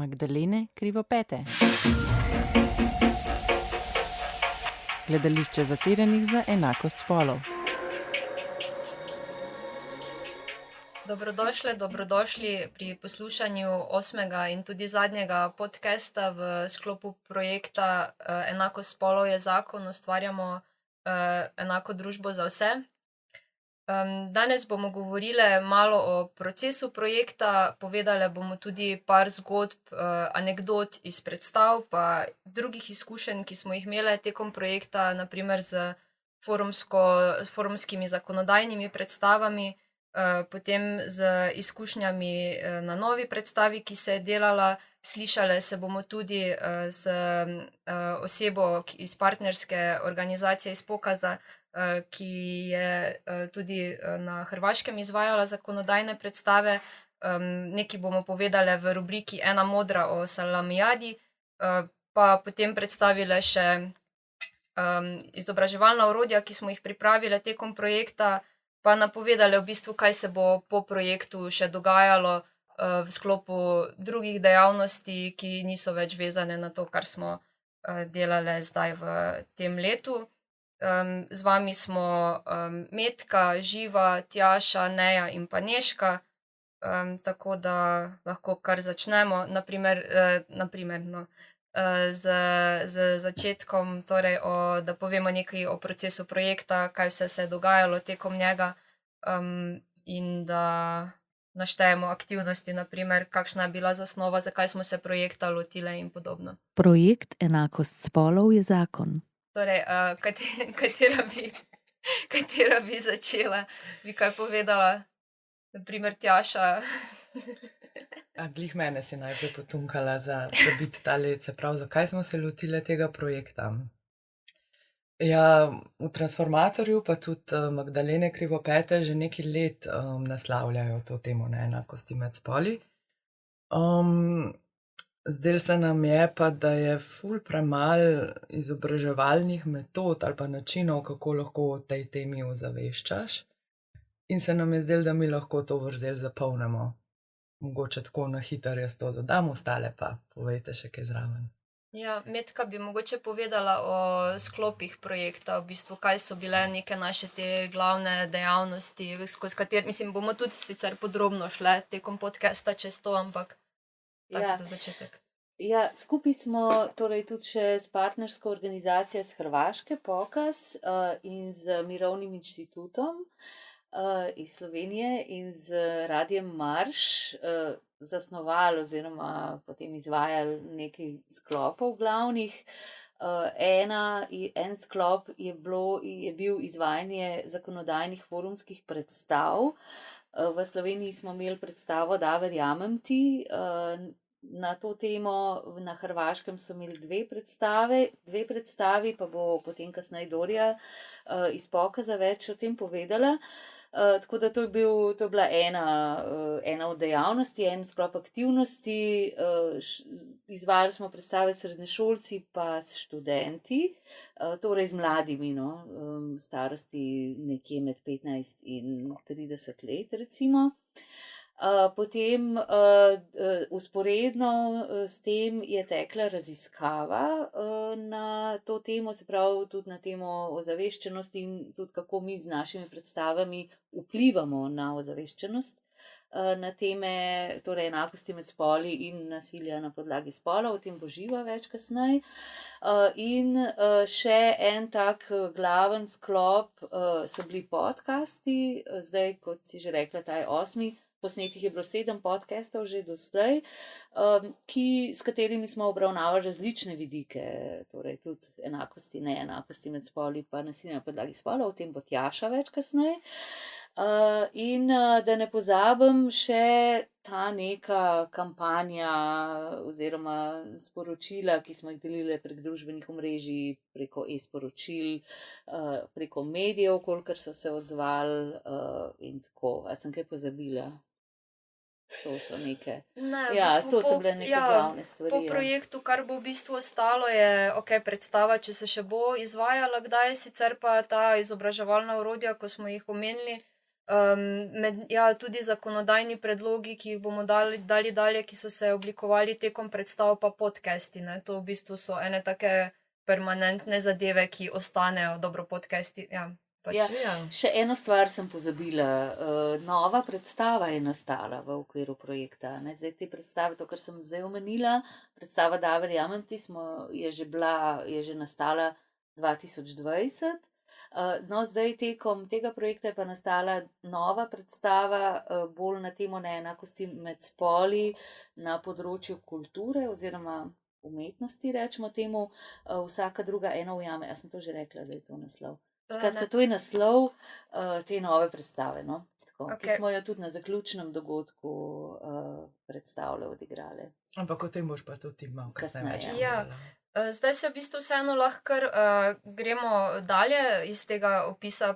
Magdalene Krivopete. Gledališče zatiranih za enakost spolov. Dobrodošli pri poslušanju 8. in tudi zadnjega podcasta v sklopu projekta Enakost spolov je zakon, ustvarjamo enako družbo za vse. Danes bomo govorile malo o procesu projekta, povedale bomo tudi par zgodb, anekdot iz predstav, pa drugih izkušenj, ki smo jih imele tekom projekta, na primer z forumskimi zakonodajnimi predstavami, potem z izkušnjami na novi predstavi, ki se je delala. Slišale se bomo tudi z osebo iz partnerske organizacije iz Pokaza, ki je tudi na Hrvaškem izvajala zakonodajne predstave. Nekaj bomo povedale v rubriki Ena modra o salamijadi, pa potem predstavile še izobraževalna orodja, ki smo jih pripravile tekom projekta, pa napovedale v bistvu, kaj se bo po projektu še dogajalo v sklopu drugih dejavnosti, ki niso več vezane na to, kar smo delale zdaj v tem letu. Z vami smo Metka, Živa, Tjaša, Neja in pa Nežka, tako da lahko kar začnemo, z začetkom, torej da povemo nekaj o procesu projekta, kaj vse se je dogajalo tekom njega, in da naštejemo aktivnosti, naprimer, kakšna je bila zasnova, zakaj smo se projekta lotile in podobno. Projekt Enakost spolov je zakon. Torej, katera bi začela? Bi kaj povedala? Naprimer, Tjaša. Glih mene si najprej potunkala za biti ta let, se pravi, zakaj smo se lotile tega projekta. Ja, v Transformatorju pa tudi Magdalene Krivopete že nekaj let naslavljajo to temo neenakosti med spoli. Zdelo se nam je pa, da je ful premalo izobraževalnih metod ali pa načinov, kako lahko o tej temi ozaveščaš. In se nam je zdelo, da mi lahko to vrzel zapolnimo. Mogoče tako na hitro jaz to dodam, ostale pa povejte še kaj zraven. Ja, Metka bi mogoče povedala o sklopih projekta, v bistvu, kaj so bile neke naše te glavne dejavnosti, skozi katere, bomo tudi sicer podrobno šle tekom podcasta čez to, ampak tako za začetek. Ja, skupaj smo torej tudi še s partnersko organizacijo z Hrvaške, Pokaz, in z Mirovnim inštitutom iz Slovenije in z Radiem Marš zasnovali oziroma potem izvajali nekaj sklopov glavnih. En sklop je bil izvajanje zakonodajnih forumskih predstav. V Sloveniji smo imeli predstavo Da, verjamem ti. Na to temo na Hrvaškem so imeli dve predstavi, pa bo potem kasneje Dorja iz Pokaza več o tem povedala. Tako da to je bila ena od dejavnosti, en sklop aktivnosti. Izvajali smo predstave s srednješolci pa s študenti, torej z mladimi, starosti nekje med 15 in 30 let recimo. Potem vzporedno s tem je tekla raziskava na to temo, se pravi tudi na temo ozaveščenosti in tudi kako mi z našimi predstavami vplivamo na ozaveščenost na teme, torej enakosti med spoli in nasilja na podlagi spola, o tem bo Živa več kasneje. In še en tak glaven sklop so bili podcasti, zdaj, kot si že rekla, ta je 8. Posnetih je bilo 7 podcastov že doslej, s katerimi smo obravnavali različne vidike, torej tudi enakosti, neenakosti med spoli pa nasilja na podlagi spola, o tem bo Tjaša več kasneje. In da ne pozabim še ta neka kampanja oziroma sporočila, ki smo jih delili prek družbenih omrežij, preko e-sporočil, preko medijev, kolikor so se odzvali in tako. A sem kaj pozabila? To so neke. To so bile neke glavne stvari. Po projektu, kar bo v bistvu ostalo, je predstava, če se še bo izvajala kdaj, sicer pa ta izobraževalna orodja, ko smo jih omenili, Tudi zakonodajni predlogi, ki jih bomo dali dalje, ki so se oblikovali tekom predstav, pa podcasti, ne. To v bistvu so ene take permanentne zadeve, ki ostanejo, dobro, podcasti, ja, pač. Ja, še eno stvar sem pozabila. Nova predstava je nastala v okviru projekta, ne. Zdaj te predstave, to, kar sem zdaj omenila, predstava Da, verjamem ti, je že nastala 2020. No, zdaj tekom tega projekta je pa nastala nova predstava, bolj na temo neenakosti med spoli na področju kulture oziroma umetnosti, rečemo temu, Vsaka druga ena ujame. A sem to že rekla, da je to naslov? Skratka, to je naslov te nove predstave, no? Tako, ki smo jo tudi na zaključnem dogodku predstavile, odigrale. Ampak o tem boš pa tudi malo kasneje. Ja. Zdaj se v bistvu vseeno lahko gremo dalje iz tega opisa,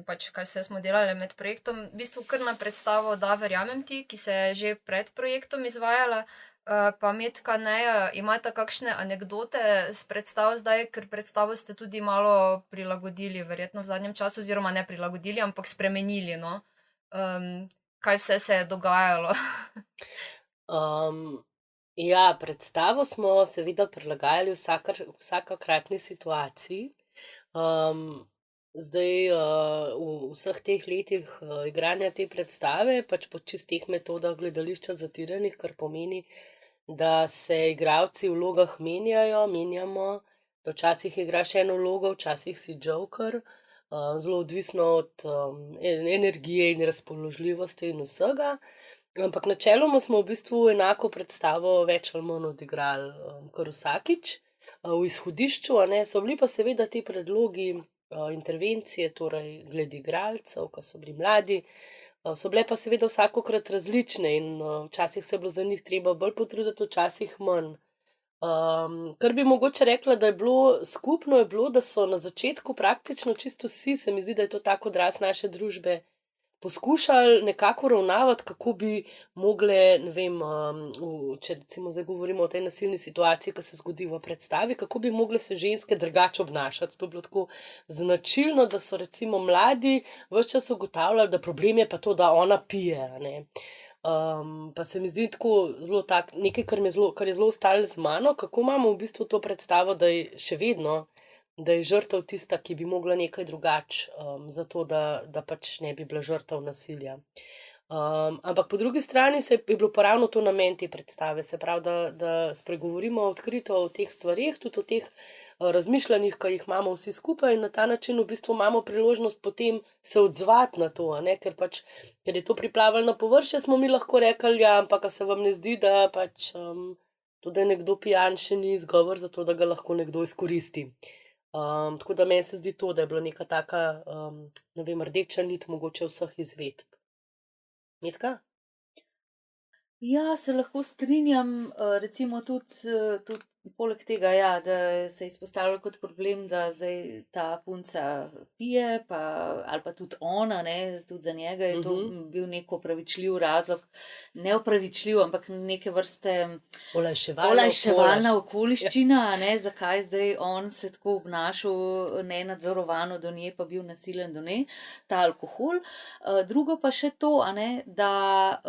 pač kaj vse smo delali med projektom, v bistvu kar na predstavo Da, verjamem ti, ki se je že pred projektom izvajala. Pa Metka, Neja, imate kakšne anekdote s predstav zdaj, ker predstavo ste tudi malo prilagodili, verjetno v zadnjem času, oziroma ne prilagodili, ampak spremenili, no. Kaj vse se je dogajalo? Ja, predstavo smo seveda prilagajali vsakokratni situaciji. Zdaj v vseh teh letih igranja te predstave, pač po čistih metodah gledališča zatiranih, kar pomeni, da se igralci v vlogah menjamo, da včasih igraš eno vlogo, včasih si joker, zelo odvisno od energije in razpoložljivosti in vsega. Ampak načeloma smo v bistvu enako predstavo več ali manj odigrali kar vsakič. V izhodišču, so bili pa seveda ti predlogi, intervencije, torej glede igralcev, ko so bili mladi, so bile pa seveda vsakokrat različne in včasih se je bilo za njih treba bolj potruditi, včasih manj. Kar bi mogoče rekla, da je bilo skupno, je bilo, da so na začetku praktično čisto vsi, se mi zdi, da je to tak odraz naše družbe, poskušali nekako ravnavati, kako bi mogle, ne vem, če recimo zdaj govorimo o tej nasilni situaciji, ki se zgodi v predstavi, kako bi mogle se ženske drugače obnašati. To je bilo tako značilno, da so recimo mladi ves čas ugotavljali, da problem je pa to, da ona pije, ne. Pa se mi zdi tako zelo tak, nekaj, kar je zelo ostalo z mano, kako imamo v bistvu to predstavo, da je še vedno, da je žrtev tista, ki bi mogla nekaj drugače, zato da pač ne bi bila žrtev nasilja. Ampak po drugi strani je bilo pa ravno to namen te predstave, se pravi, da spregovorimo odkrito o teh stvareh, tudi o teh razmišljanjih, ki jih imamo vsi skupaj, in na ta način v bistvu imamo priložnost potem se odzvati na to, ker je to priplavalo na površje, smo mi lahko rekli, ja, ampak a se vam ne zdi, da pač to, da je nekdo pijan, še ni izgovor za to, da ga lahko nekdo izkoristi. Tako da meni se zdi to, da je bila neka taka, ne vem, rdeča nit mogoče vseh izvedb. Metka? Ja, se lahko strinjam, recimo tudi poleg tega, ja, da se je izpostavljalo kot problem, da zdaj ta punca pije, ali pa tudi ona, ne, tudi za njega je to bil nek opravičljiv razlog, ne opravičljiv, ampak neke vrste olajševalna okoliščina, ne, zakaj zdaj on se tako obnašal nenadzorovano do nje, pa bil nasilen do nje, ta alkohol. Drugo pa še to, da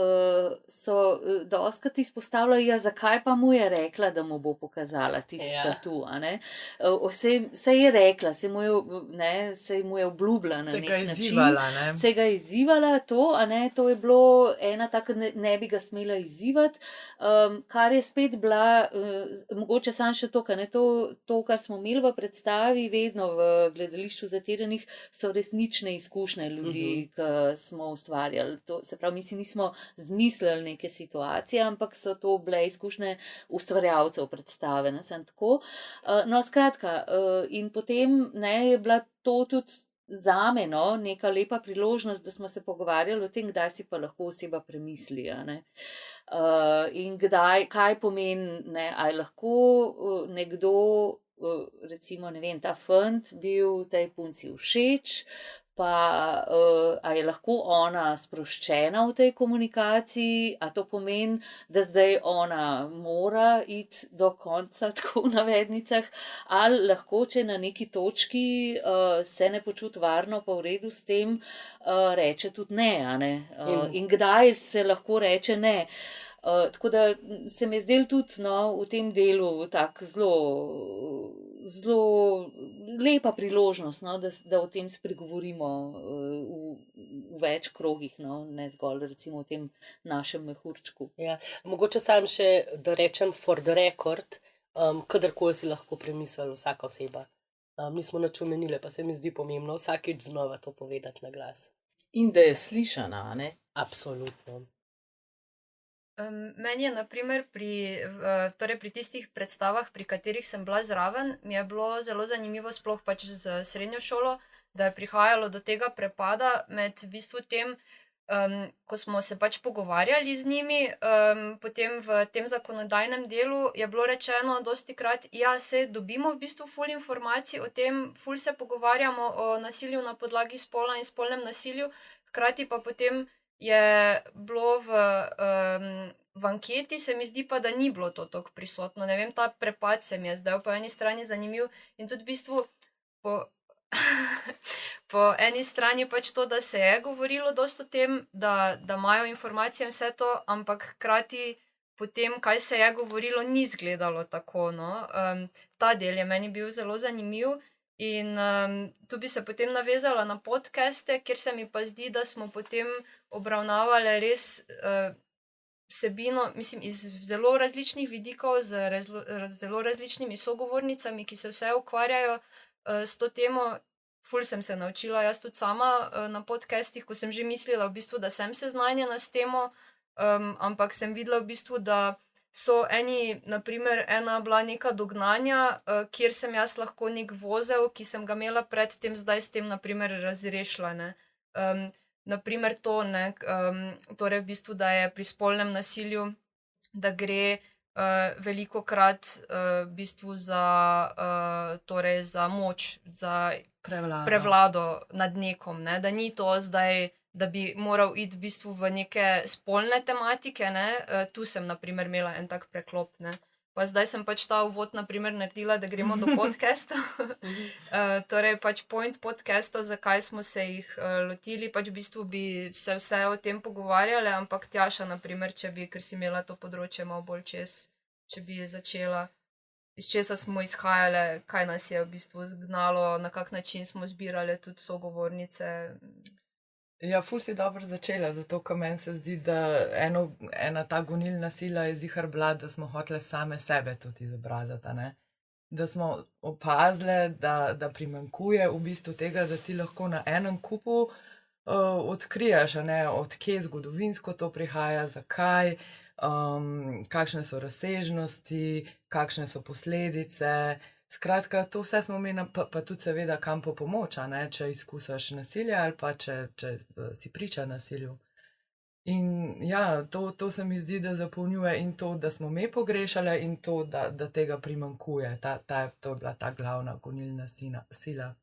so dostikrat izpostavljali, ja, zakaj pa mu je rekla, da mu bo pokazala tisti tatu, se je rekla, se mu je obljubila na nek način. Se ga izzivala, to je bilo ena taka, ne bi ga smela izzivati, kar je spet bila, mogoče samo še to, kar smo imeli v predstavi, vedno v gledališču zatiranih, so resnične izkušnje ljudi, ki smo ustvarjali. Se pravi, mi si nismo zmislili neke situacije, ampak so to bile izkušnje ustvarjalcev predstave. No, skratka, in potem je bila to tudi zame neka lepa priložnost, da smo se pogovarjali o tem, kdaj si pa lahko oseba premisli, in kaj pomeni, a je lahko nekdo, recimo, ne vem, ta fant bil tej punci všeč, pa a je lahko ona sproščena v tej komunikaciji, a to pomeni, da zdaj ona mora iti do konca, tako v navednicah, ali lahko, če na neki točki se ne počuti varno, pa v redu s tem, reče tudi ne, a ne? In kdaj se lahko reče ne. Tako da se mi je zdelo tudi v tem delu tak zelo lepa priložnost, da o tem spregovorimo v več krogih, ne zgolj recimo v tem našem mehurčku. Ja, mogoče sam še, da rečem for the record, kadarkoli si lahko premisli vsaka oseba. Nismo nič omenile, pa se mi zdi pomembno vsakič znova to povedati na glas. In da je slišana, a ne? Absolutno. Meni je naprimer pri tistih predstavah, pri katerih sem bila zraven, mi je bilo zelo zanimivo, sploh pač z srednjo šolo, da je prihajalo do tega prepada med v bistvu tem, ko smo se pač pogovarjali z njimi, potem v tem zakonodajnem delu je bilo rečeno dostikrat, ja, se dobimo v bistvu ful informacij o tem, ful se pogovarjamo o nasilju na podlagi spola in spolnem nasilju, hkrati pa potem je bilo v anketi, se mi zdi pa, da ni bilo to toliko prisotno. Ne vem, ta prepad se mi je zdaj po eni strani zanimiv in tudi v bistvu po eni strani pač to, da se je govorilo dosti o tem, da imajo informacije in vse to, ampak hkrati potem, kaj se je govorilo, ni izgledalo tako, Ta del je meni bil zelo zanimiv. In tu bi se potem navezala na podcaste, kjer se mi pa zdi, da smo potem obravnavali res vsebino, mislim, iz zelo različnih vidikov, z zelo različnimi sogovornicami, ki se vse ukvarjajo s to temo. Ful sem se naučila jaz tudi sama na podcastih, ko sem že mislila v bistvu, da sem seznanjena s temo, ampak sem videla v bistvu, da so naprimer, ena bila neka dognanja, kjer sem jaz lahko nek vozel, ki sem ga imela predtem, zdaj s tem, naprimer, razrešila, ne. Naprimer to, ne, torej v bistvu, da je pri spolnem nasilju, da gre velikokrat v bistvu torej za moč, za prevlado nad nekom, ne, da ni to zdaj, da bi moral iti v bistvu v neke spolne tematike, ne, tu sem naprimer imela en tak preklop, ne. Pa zdaj sem pač ta uvod naprimer naredila, da gremo do podcastov. Torej pač point podcastov, zakaj smo se jih lotili, pač v bistvu bi se vse o tem pogovarjale, ampak Tjaša naprimer, ker si imela to področje malo bolj čez, če bi začela, iz česa smo izhajale, kaj nas je v bistvu zgnalo, na kak način smo zbirale tudi sogovornice. Ja, ful si dobro začela, zato ker meni se zdi, da ena ta gonilna sila je zihar bila, da smo hotele same sebe tudi izobraziti, ne? Da smo opazile, da primanjkuje v bistvu tega, da ti lahko na enem kupu odkriješ, ne, od kje zgodovinsko to prihaja, zakaj, kakšne so razsežnosti, kakšne so posledice. Skratka, to vse smo imeli, pa tudi seveda kam po pomoč, ne, če izkusiš nasilje ali pa če si priča nasilju. In ja, to se mi zdi, da zapolnjuje in to, da smo me pogrešale in to, da tega primanjkuje. To je bila ta glavna gonilna sila.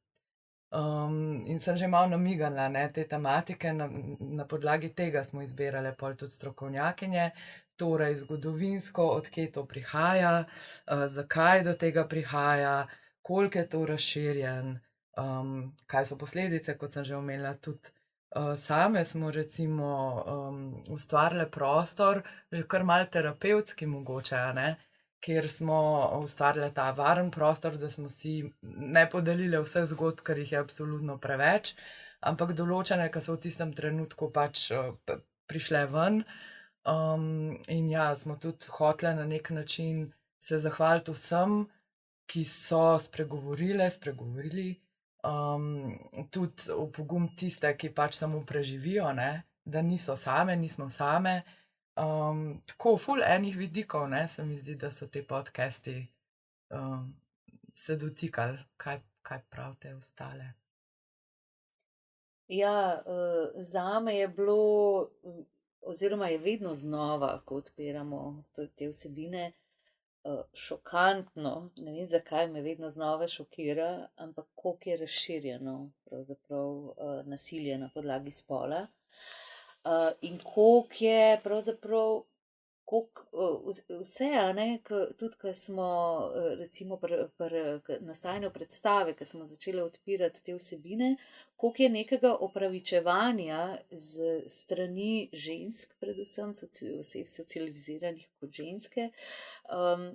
In sem že malo namigala, ne, te tematike, na podlagi tega smo izbirale pol tudi strokovnjakinje, torej zgodovinsko, odkje to prihaja, zakaj do tega prihaja, koliko je to razširjen, kaj so posledice, kot sem že omenila, tudi same smo recimo ustvarile prostor, že kar malo terapevtski mogoče, ne, kjer smo ustvarile ta varen prostor, da smo si ne podelile vseh zgodb, ker jih je absolutno preveč, ampak določene, ki so v tistem trenutku pač prišle ven. In ja, smo tudi hotele na nek način se zahvaliti vsem, ki so spregovorili, tudi v pogum tiste, ki pač samo preživijo, ne, da nismo same. Tako ful enih vidikov, ne, se mi zdi, da so te podcasti se dotikali, kaj pravite ostale. Ja, zame je bilo, oziroma je vedno znova, ko odpiramo te vsebine, šokantno, ne vem zakaj me vedno znova šokira, ampak koliko je razširjeno pravzaprav nasilje na podlagi spola in koliko je pravzaprav vse, tudi ko smo recimo pri nastajanju predstave, ko smo začeli odpirati te vsebine, koliko je nekega opravičevanja z strani žensk, predvsem oseb socializiranih kot ženske,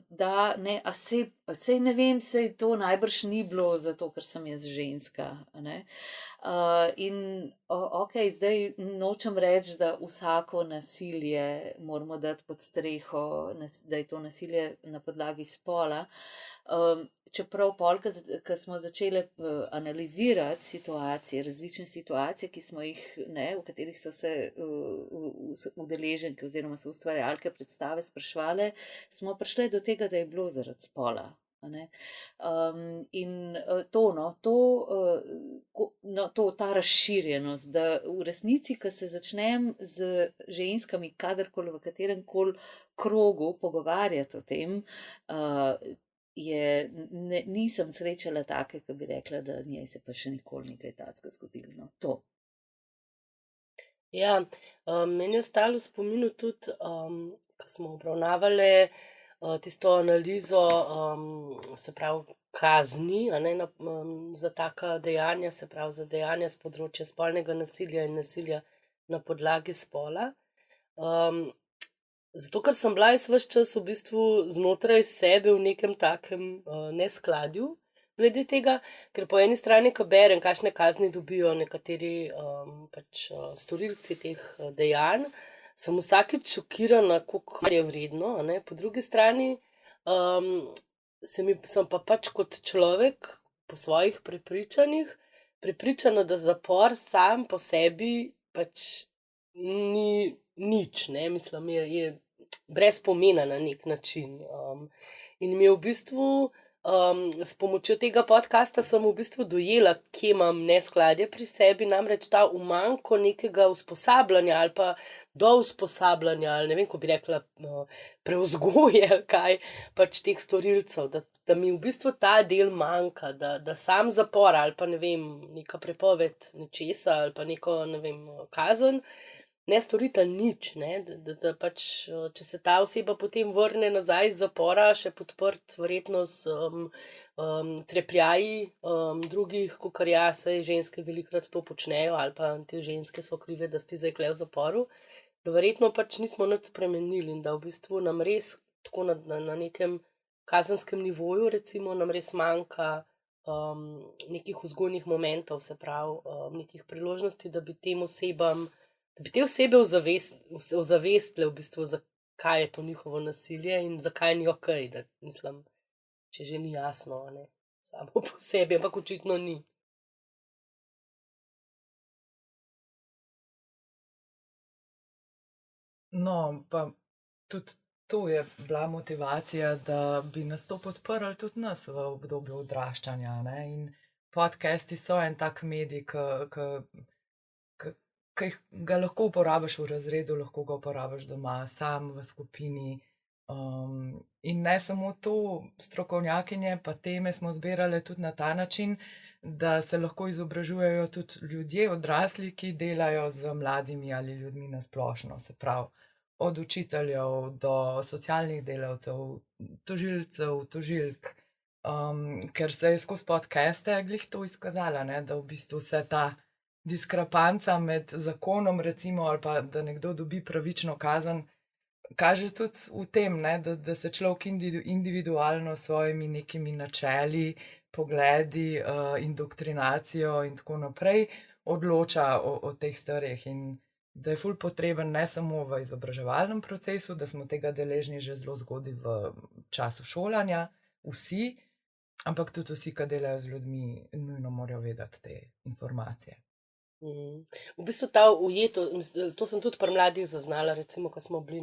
da ne, sej ne vem, sej to najbrž ni bilo zato, ker sem jaz ženska, ne. In okej, zdaj nočem reči, da vsako nasilje moramo dati pod streho, da je to nasilje na podlagi spola, čeprav pol, ko smo začeli analizirati situacije, različne situacije, ki smo jih, v katerih so se udeleženke oziroma so ustvarjalke predstave spraševale, smo prišli do tega, da je bilo zaradi spola. In ta razširjenost, da v resnici, ko se začnem z ženskami kadarkoli v katerem koli krogu pogovarjati o tem, nisem srečala take, ki bi rekla, da njej se pa še nikoli nekaj takega zgodilo. No, to. Ja, meni je ostalo v spominu tudi, ko smo obravnavali tisto analizo, se pravi, kazni, za taka dejanja, se pravi, za dejanja z področja spolnega nasilja in nasilja na podlagi spola. Zato, ker sem bila ves čas v bistvu znotraj sebe v nekem takem neskladju glede tega, ker po eni strani, ko berem, kakšne kazni dobijo nekateri storilci teh dejanj, sem vsakič šokirana, koliko je vredno, po drugi strani sem pa pač kot človek po svojih prepričanjih prepričana, da zapor sam po sebi pač ni nič, mislim, je brez pomena na nek način. In mi je v bistvu s pomočjo tega podcasta sem v bistvu dojela, kje imam neskladje pri sebi, namreč ta umanjko nekega usposabljanja ali pa do usposabljanja, ali ne vem, ko bi rekla, prevzgoje ali kaj, pač teh storilcev, da mi v bistvu ta del manjka, da sam zapor ali pa ne vem, neka prepoved nečesa ali pa neko, ne vem, kazen, ne storita nič, da pač, če se ta oseba potem vrne nazaj iz zapora, še podprt verjetno s trepljaji drugih, kakor saj ženske velikokrat to počnejo, ali pa te ženske so krive, da si zdaj tule v zaporu, da verjetno pač nismo nič spremenili in da v bistvu nam res tako na nekem kazenskem nivoju recimo nam res manjka nekih vzgojnih momentov, se pravi, nekih priložnosti, da bi tem osebam, da bi te osebe ozavestile v bistvu, zakaj je to njihovo nasilje in zakaj ni okej, da mislim, če že ni jasno, samo po sebi, ampak očitno ni. No, pa tudi to je bila motivacija, da bi nas to podprli tudi nas v obdobju odraščanja, in podcasti so en tak medij, ki ga lahko uporabiš v razredu, lahko ga uporabiš doma, sam v skupini. In ne samo to, strokovnjakinje pa teme smo zbirale tudi na ta način, da se lahko izobražujejo tudi ljudje, odrasli, ki delajo z mladimi ali ljudmi na splošno, se pravi, od učiteljev do socialnih delavcev, tožilcev, tožilk, ker se je skozi podcaste glih to izkazala, da v bistvu vse ta diskrepanca med zakonom, recimo, ali pa da nekdo dobi pravično kazen, kaže tudi v tem, da se človek individualno s svojimi nekimi načeli, pogledi, indoktrinacijo in tako naprej odloča o teh stvareh in da je ful potreben ne samo v izobraževalnem procesu, da smo tega deležni že zelo zgodaj v času šolanja, vsi, ampak tudi vsi, ki delajo z ljudmi, nujno morajo vedeti te informacije. V bistvu to sem tudi pri mladih zaznala, recimo, ko smo bili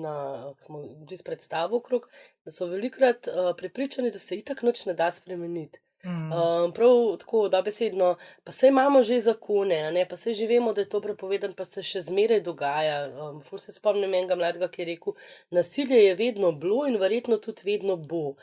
s predstavo okrog, da so velikokrat prepričani, da se itak nič ne da spremeniti. Prav tako dobesedno, pa saj imamo že zakone, a ne, pa saj že vemo, da je to prepovedan, pa se še zmeraj dogaja. Ful se spomnim enega mladega, ki je rekel, nasilje je vedno bilo in verjetno tudi vedno bo.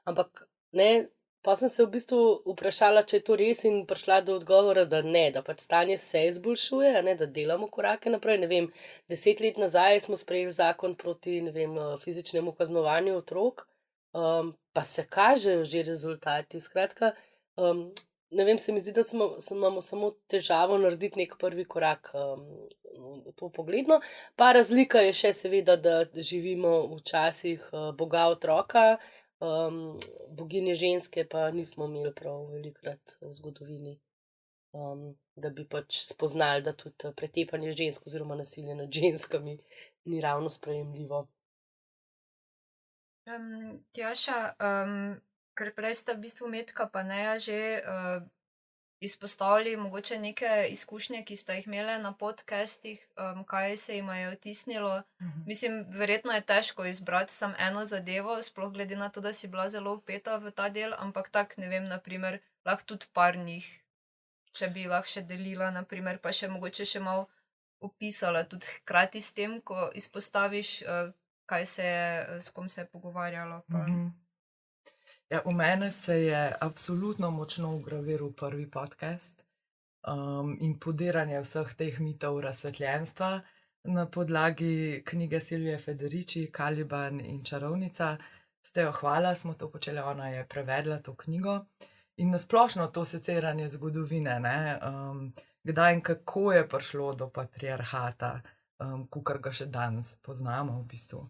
Ampak ne, pa sem se v bistvu vprašala, če je to res in prišla do odgovora, da ne, da pač stanje se izboljšuje, a ne, da delamo korake naprej. Ne vem, 10 let nazaj smo sprejeli zakon proti, ne vem, fizičnemu kaznovanju otrok, pa se kažejo že rezultati. Skratka, ne vem, se mi zdi, da imamo samo težavo narediti nek prvi korak v to pogledno. Pa razlika je še seveda, da živimo v časih Boga otroka, boginje ženske pa nismo imeli prav velikokrat v zgodovini, da bi pač spoznali, da tudi pretepanje žensk oziroma nasilje nad ženskami ni ravno sprejemljivo. Tjaša, ker prej sta v bistvu Metka pa Neja že izpostavili mogoče neke izkušnje, ki sta jih imele na podcastih, kaj se jima je vtisnilo. Mislim, verjetno je težko izbrati samo eno zadevo, sploh glede na to, da si bila zelo vpeta v ta del, ampak tak, ne vem, naprimer, lahko tudi par njih, če bi lahko še delila, naprimer, pa še mogoče še malo opisala tudi hkrati s tem, ko izpostaviš, kaj se je, s kom se je pogovarjalo. Pa. Ja, v mene se je absolutno močno vgraviral prvi podcast in podiranje vseh teh mitov razsvetljenstva na podlagi knjige Silvije Federici, Caliban in čarovnica. Stejo hvala, smo to počeli, ona je prevedla to knjigo. In nasplošno to seciranje zgodovine, ne? Kdaj in kako je prišlo do patriarhata, kakor ga še danes poznamo v bistvu.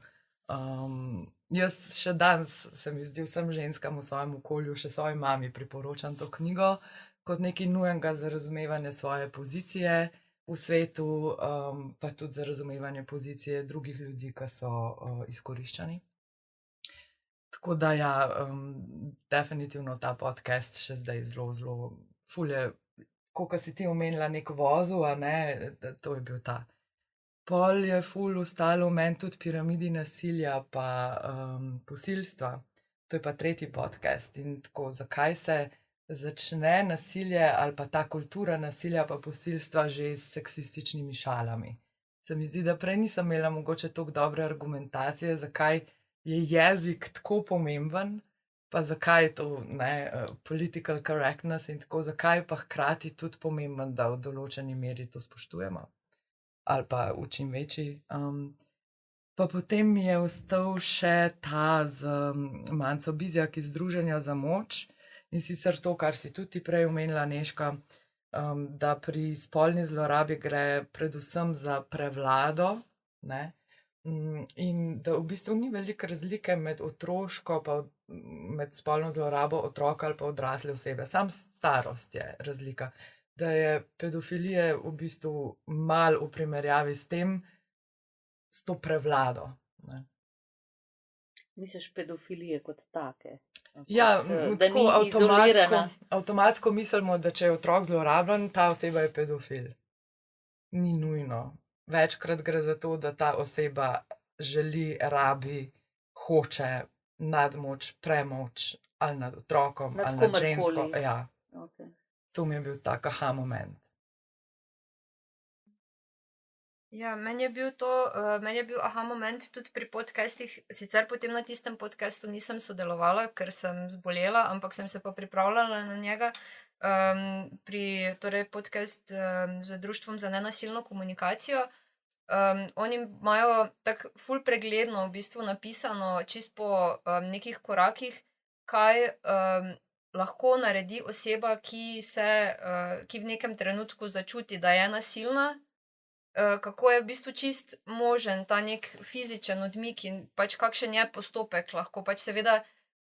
Jaz še danes, se mi zdi, vsem ženskam v svojem okolju, še svoji mami priporočam to knjigo kot nekaj nujenega za razumevanje svoje pozicije v svetu, pa tudi za razumevanje pozicije drugih ljudi, ki so izkoriščani. Tako da ja, definitivno ta podcast še zdaj zelo ful je, kot si ti omenila, nek vozel, a ne, to je bil ta. Pol je ful ostalo v meni tudi piramidi nasilja pa posilstva. To je pa tretji podcast. In tako, zakaj se začne nasilje ali pa ta kultura nasilja pa posilstva že s seksističnimi šalami. Se mi zdi, da prej nisem imela mogoče toliko dobre argumentacije, zakaj je jezik tako pomemben, pa zakaj je to political correctness in tako, zakaj pa hkrati tudi pomemben, da v določeni meri to spoštujemo. Ali pa v čim večji. Pa potem mi je ostal še ta z Manco Bizjak iz Združenja za moč in sicer to, kar si tudi prej omenila, Nežka, da pri spolni zlorabi gre predvsem za prevlado, ne? In da v bistvu ni velike razlike med otroško pa med spolno zlorabo otroka ali pa odrasle osebe. Sam starost je razlika. Da je pedofilije v bistvu malo v primerjavi s tem, s to prevlado. Ne. Misliš pedofilije kot take? Ja, da tako ni izolirana. avtomatsko mislimo, da če je otrok zlorabljen, ta oseba je pedofil. Ni nujno. Večkrat gre za to, da ta oseba želi, rabi, hoče nadmoč, premoč ali nad otrokom Nad ali nad komerkoli. žensko. Ja. Okay. To mi je bil tak aha moment. Ja, meni je bil aha moment tudi pri podcastih, sicer potem na tistem podcastu nisem sodelovala, ker sem zbolela, ampak sem se pa pripravljala na njega. Torej podcast z Društvom za nenasilno komunikacijo. Oni imajo tako ful pregledno v bistvu napisano čist po nekih korakih, kaj lahko naredi oseba, ki v nekem trenutku začuti, da je nasilna, kako je v bistvu čist možen ta nek fizičen odmik in pač kakšen je postopek, lahko pač seveda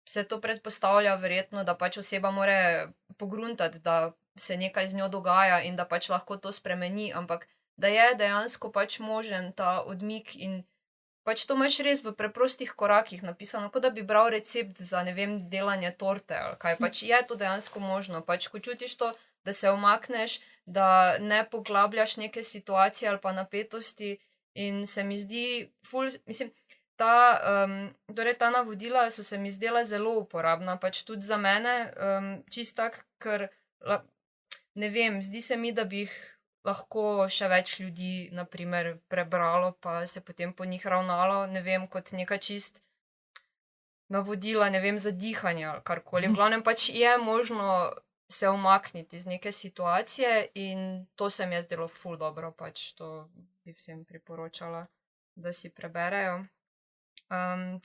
se to predpostavlja verjetno, da pač oseba more pogruntati, da se nekaj z njo dogaja in da pač lahko to spremeni, ampak da je dejansko pač možen ta odmik in pač to imaš res v preprostih korakih napisano, kot da bi bral recept za, ne vem, delanje torte ali kaj, pač je to dejansko možno, pač ko čutiš to, da se umakneš, da ne poglabljaš neke situacije ali pa napetosti in se mi zdi ful, mislim, torej ta navodila so se mi zdela zelo uporabna, pač tudi za mene, čist tak, ker ne vem, zdi se mi, da bi jih lahko še več ljudi, na primer, prebralo, pa se potem po njih ravnalo, ne vem, kot neka čist navodila, ne vem, za dihanje ali karkoli. V glavnem pač je možno se umakniti iz neke situacije in to se mi je zdelo ful dobro, pač to bi vsem priporočala, da si preberejo.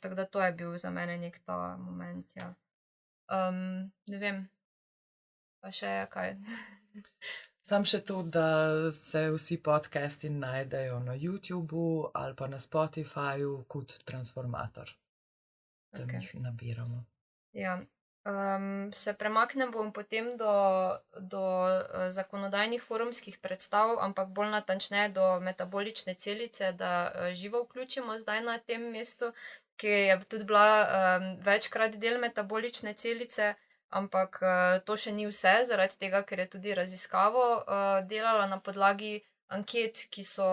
Tako da to je bil za mene nek ta moment, ja. Ne vem, pa še kaj. Sam še to, da se vsi podcasti najdejo na YouTubu ali pa na Spotifyju kot Transformator. Tam Okej. jih nabiramo. Ja, se premaknem bom potem do zakonodajnih forumskih predstav, ampak bolj natančneje do metabolične celice, da živo vključimo zdaj na tem mestu, ki je tudi bila večkrat del metabolične celice, ampak to še ni vse, zaradi tega, ker je tudi raziskavo delala na podlagi anket, ki so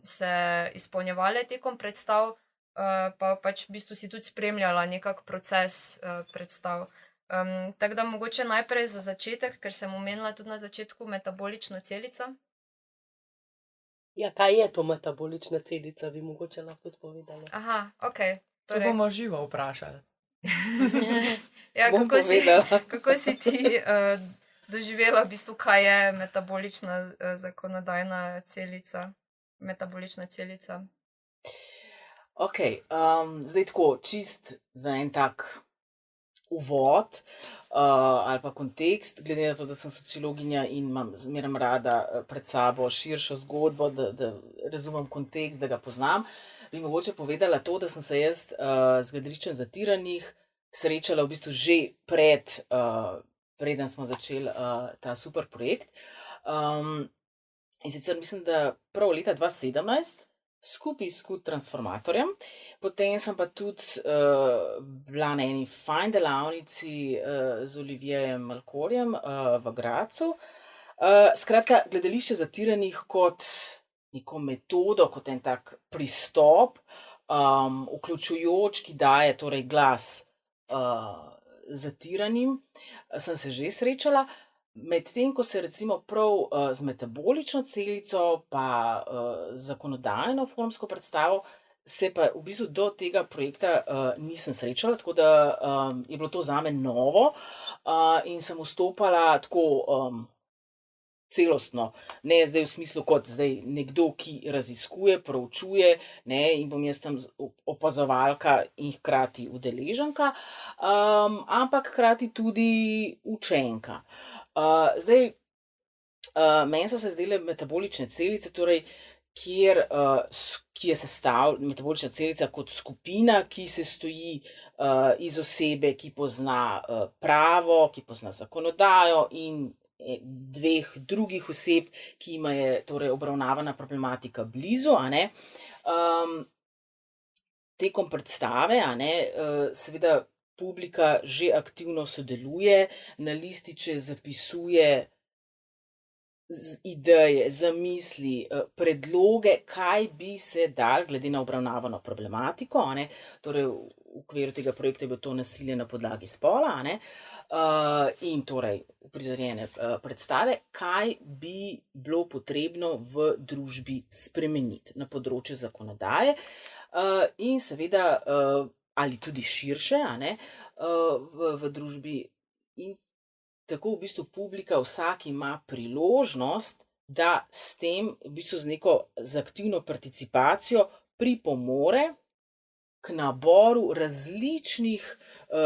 se izpolnjevale tekom predstav, pa pač v bistvu si tudi spremljala nekak proces predstav. Tako da mogoče najprej za začetek, ker sem omenila tudi na začetku metabolično celico. Ja, kaj je to metabolična celica, bi mogoče lahko tudi povedali. Aha, okej. To bomo živo vprašali. Ja, Bom povedala. kako si ti doživela v bistvu, kaj je metabolična zakonodajna celica, metabolična celica? Ok, zdaj tako, čist za en tak uvod ali pa kontekst, glede na to, da sem sociologinja in imam zmeraj rada pred sabo širšo zgodbo, da razumem kontekst, da ga poznam, bi mogoče povedala to, da sem se jaz z Gledališčem zatiranih srečala v bistvu že preden smo začeli ta super projekt. In sicer mislim, da prav leta 2017 skupaj s Transformatorjem, potem sem pa tudi bila na eni fajn delavnici z Olivijem Malkorjem v Gradcu. Skratka, Gledališče zatiranih kot neko metodo, kot en tak pristop, vključujoč, ki daje torej glas zatiranim, sem se že srečala. Medtem ko se recimo prav z metabolično celico pa zakonodajno filmsko predstavo se pa v bistvu do tega projekta nisem srečala, tako da je bilo to zame novo in sem vstopala tako celostno, ne zdaj v smislu kot zdaj nekdo, ki raziskuje, proučuje, ne, in bom jaz tam opazovalka in hkrati udeleženka, ampak hkrati tudi učenka. Zdaj, meni so se zdele metabolične celice, torej, ki je metabolična celica kot skupina, ki se stoji iz osebe, ki pozna pravo, ki pozna zakonodajo in dveh drugih oseb, ki ima je torej obravnavana problematika blizu, a ne. Tekom predstave, a ne, seveda publika že aktivno sodeluje, na lističe zapisuje ideje, zamisli, predloge, kaj bi se dalo glede na obravnavano problematiko, a ne, torej v okviru tega projekta je bilo to nasilje na podlagi spola, a ne, in torej uprizorjene predstave, kaj bi bilo potrebno v družbi spremeniti na področju zakonodaje in seveda ali tudi širše, a ne, v družbi. In tako v bistvu publika vsak ima priložnost, da s tem, v bistvu z aktivno participacijo pripomore k naboru različnih,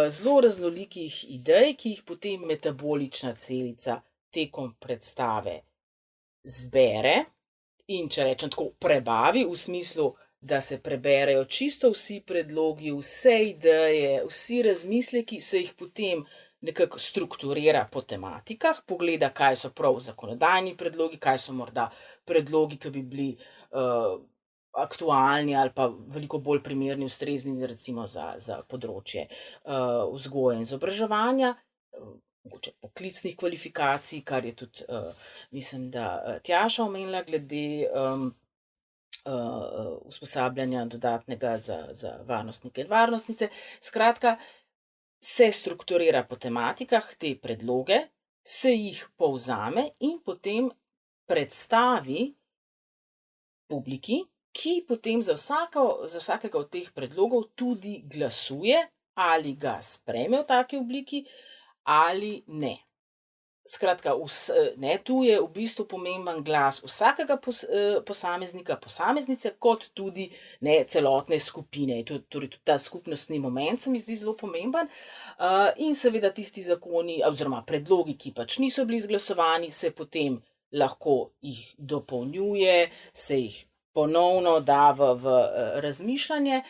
zelo raznolikih idej, ki jih potem metabolična celica tekom predstave zbere in, če rečem tako, prebavi v smislu, da se preberejo čisto vsi predlogi, vse ideje, vsi razmisleki, se jih potem nekako strukturira po tematikah, pogleda, kaj so prav zakonodajni predlogi, kaj so morda predlogi, ki bi bili aktualni ali pa veliko bolj primerni, ustrezni recimo za področje vzgoje in izobraževanja, mogoče poklicnih kvalifikacij, kar je tudi, mislim, da Tjaša omenila glede usposabljanja dodatnega za varnostnike in varnostnice. Skratka, se strukturira po tematikah te predloge, se jih povzame in potem predstavi publiki, ki potem za vsakega od teh predlogov tudi glasuje, ali ga sprejme v taki obliki ali ne. Skratka, tu je v bistvu pomemben glas vsakega posameznika, posameznice, kot tudi celotne skupine. Torej, tudi ta skupnostni moment se mi zdi zelo pomemben. In seveda tisti zakoni oziroma predlogi, ki pač niso bili izglasovani, se potem lahko jih dopolnjuje, se jih ponovno da v razmišljanje.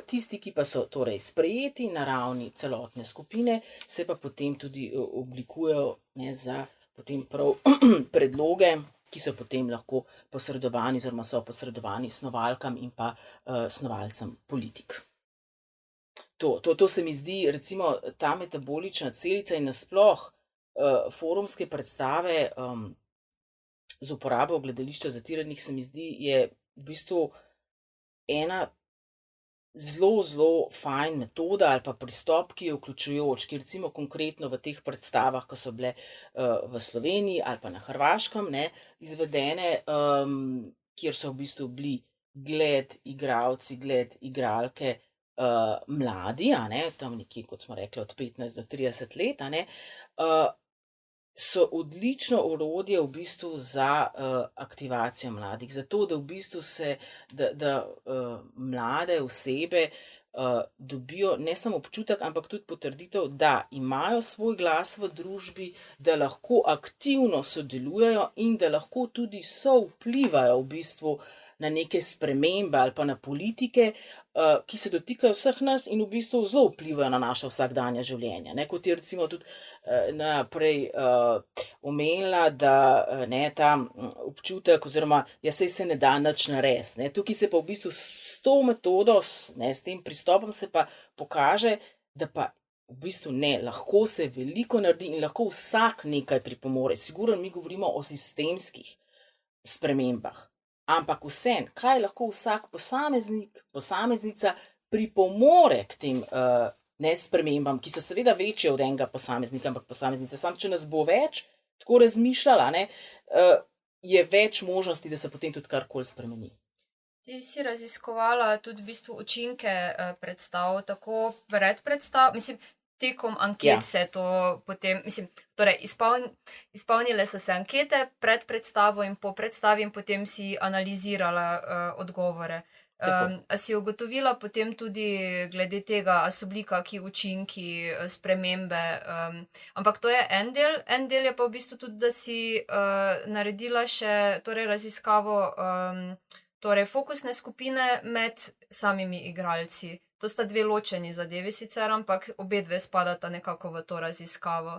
Tisti, ki pa so torej sprejeti na ravni celotne skupine, se pa potem tudi oblikujejo za potem prav predloge, ki so potem lahko posredovani oziroma so posredovani snovalkam in pa snovalcem politik. To se mi zdi, recimo, ta metabolična celica in nasploh forumske predstave z uporabo gledališča zatiranih, se mi zdi, je v bistvu ena zelo, zelo fajn metoda ali pa pristop, ki je vključujoč, ki recimo konkretno v teh predstavah, ko so bile v Sloveniji ali pa na Hrvaškem izvedene, kjer so v bistvu bili gled igralci, gled igralke mladi, tam nekje, kot smo rekli, od 15 do 30 let, so odlično orodje v bistvu za aktivacijo mladih, zato da v bistvu da mlade osebe dobijo ne samo občutek, ampak tudi potrditev, da imajo svoj glas v družbi, da lahko aktivno sodelujejo in da lahko tudi sovplivajo v bistvu na neke spremembe ali pa na politike, ki se dotikajo vseh nas in v bistvu zelo vplivajo na naše vsakdanje življenje. Kot je recimo tudi naprej omenila, da ta občutek oziroma saj se ne da nič narediti. Tukaj se pa v bistvu s to metodo, s tem pristopom se pa pokaže, da pa v bistvu lahko se veliko naredi in lahko vsak nekaj pripomore. Sigurno mi govorimo o sistemskih spremembah. Ampak vseeno, kaj lahko vsak posameznik, posameznica pripomore k tem spremembam, ki so seveda večje od enega posameznika, ampak posameznica. Samo če nas bo več tako razmišljala, je več možnosti, da se potem tudi karkoli spremeni. Ti si raziskovala tudi v bistvu učinke predstav, tako pred predstav, mislim, tekom anket se to potem, mislim, torej izpolnile so se ankete pred predstavo in po predstavi in potem si analizirala odgovore. A si ugotovila potem tudi glede tega, a so bili kakšni učinki, spremembe, ampak to je en del je pa v bistvu tudi, da si naredila še torej raziskavo torej fokusne skupine med samimi igralci. To sta dve ločeni zadevi sicer, ampak obe dve spadata nekako v to raziskavo.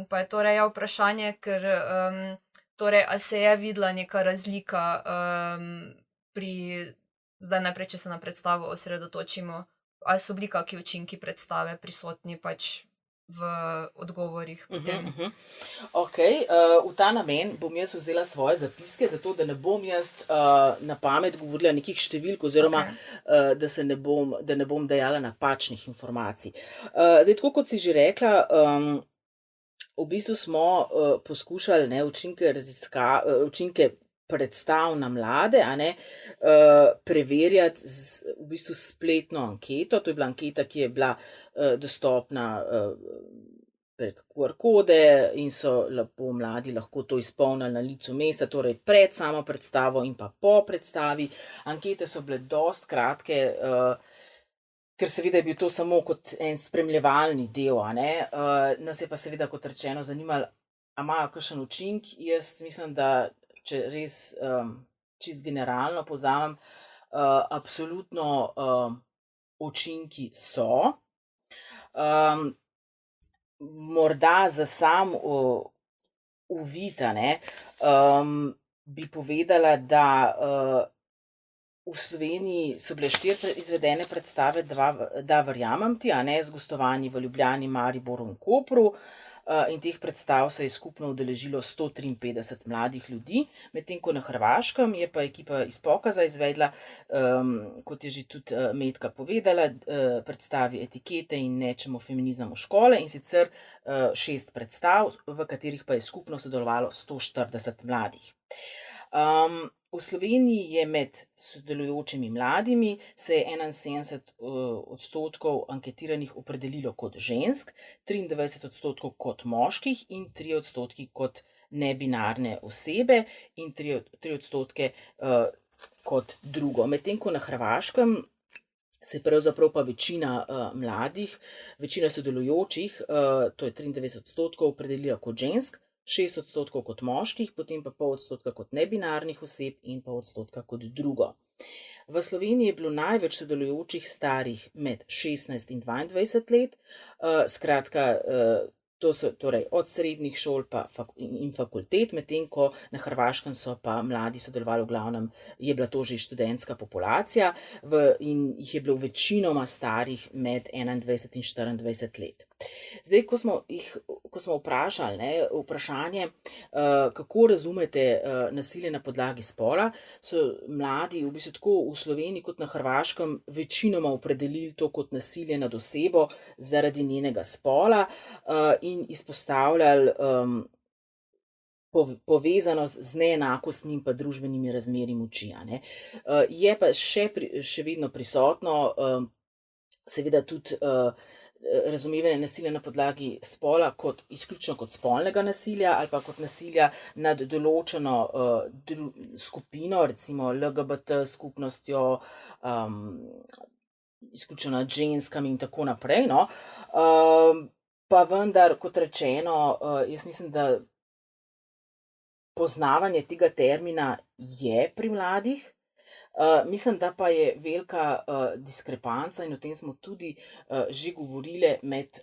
Pa je torej vprašanje, ker torej, a se je videla neka razlika pri, zdaj najprej, če se na predstavo osredotočimo, ali so bili kakšni učinki predstave prisotni pač v odgovorih potem. Okej, v ta namen bom jaz vzela svoje zapiske, zato da ne bom jaz na pamet govorila nekih številk oziroma da ne bom dajala napačnih informacij. Zdaj, tako kot si že rekla, v bistvu smo poskušali učinke predstav na mlade, preverjati z v bistvu spletno anketo. To je bila anketa, ki je bila dostopna prek QR kode in so lepo mladi lahko to izpolnili na licu mesta, torej pred samo predstavo in pa po predstavi. Ankete so bile dosti kratke, ker seveda je bil to samo kot en spremljevalni del, Nas je pa seveda, kot rečeno, zanimalo, a imajo kakšen učinek. Jaz mislim, da če res čisto generalno povzamem, absolutno učinki so. Morda za sam uvid, bi povedala, da v Sloveniji so bile 4 izvedene predstave, Da verjamem ti, z gostovanji v Ljubljani, Mariboru in Kopru. in teh predstav se je skupno udeležilo 153 mladih ljudi, medtem ko na Hrvaškem je pa ekipa iz Pokaza izvedla, kot je že tudi Metka povedala, predstavi Etikete in nečemo feminizem v škole, in sicer 6 predstav, v katerih pa je skupno sodelovalo 140 mladih. V Sloveniji je med sodelujočimi mladimi se je 71% anketiranih opredelilo kot žensk, 23% kot moških in 3% kot nebinarne osebe in 3% kot drugo. Medtem ko na Hrvaškem se je pravzaprav pa večina mladih, večina sodelujočih, to je 93%, opredelila kot žensk, 6% kot moških, potem pa 0,5% kot nebinarnih oseb in 0,5% kot drugo. V Sloveniji je bilo največ sodelujočih starih med 16 in 22 let, skratka, to so torej od srednjih šol in fakultet, medtem ko na Hrvaškem so pa mladi sodelovali, v glavnem je bila to že študentska populacija in jih je bilo večinoma starih med 21 in 24 let. Zdaj, ko smo vprašali vprašanje, kako razumete nasilje na podlagi spola, so mladi v bistvu tako v Sloveniji kot na Hrvaškem večinoma opredelili to kot nasilje nad osebo zaradi njenega spola in izpostavljali povezanost z neenakostmi in pa družbenimi razmerji moči. Je pa še vedno prisotno seveda tudi razumevanje nasilja na podlagi spola izključno kot spolnega nasilja ali pa kot nasilja nad določeno skupino, recimo LGBT skupnostjo, izključno nad ženskami in tako naprej. Pa vendar, kot rečeno, jaz mislim, da poznavanje tega termina je pri mladih. Mislim, da pa je velika diskrepanca, in o tem smo tudi že govorili, med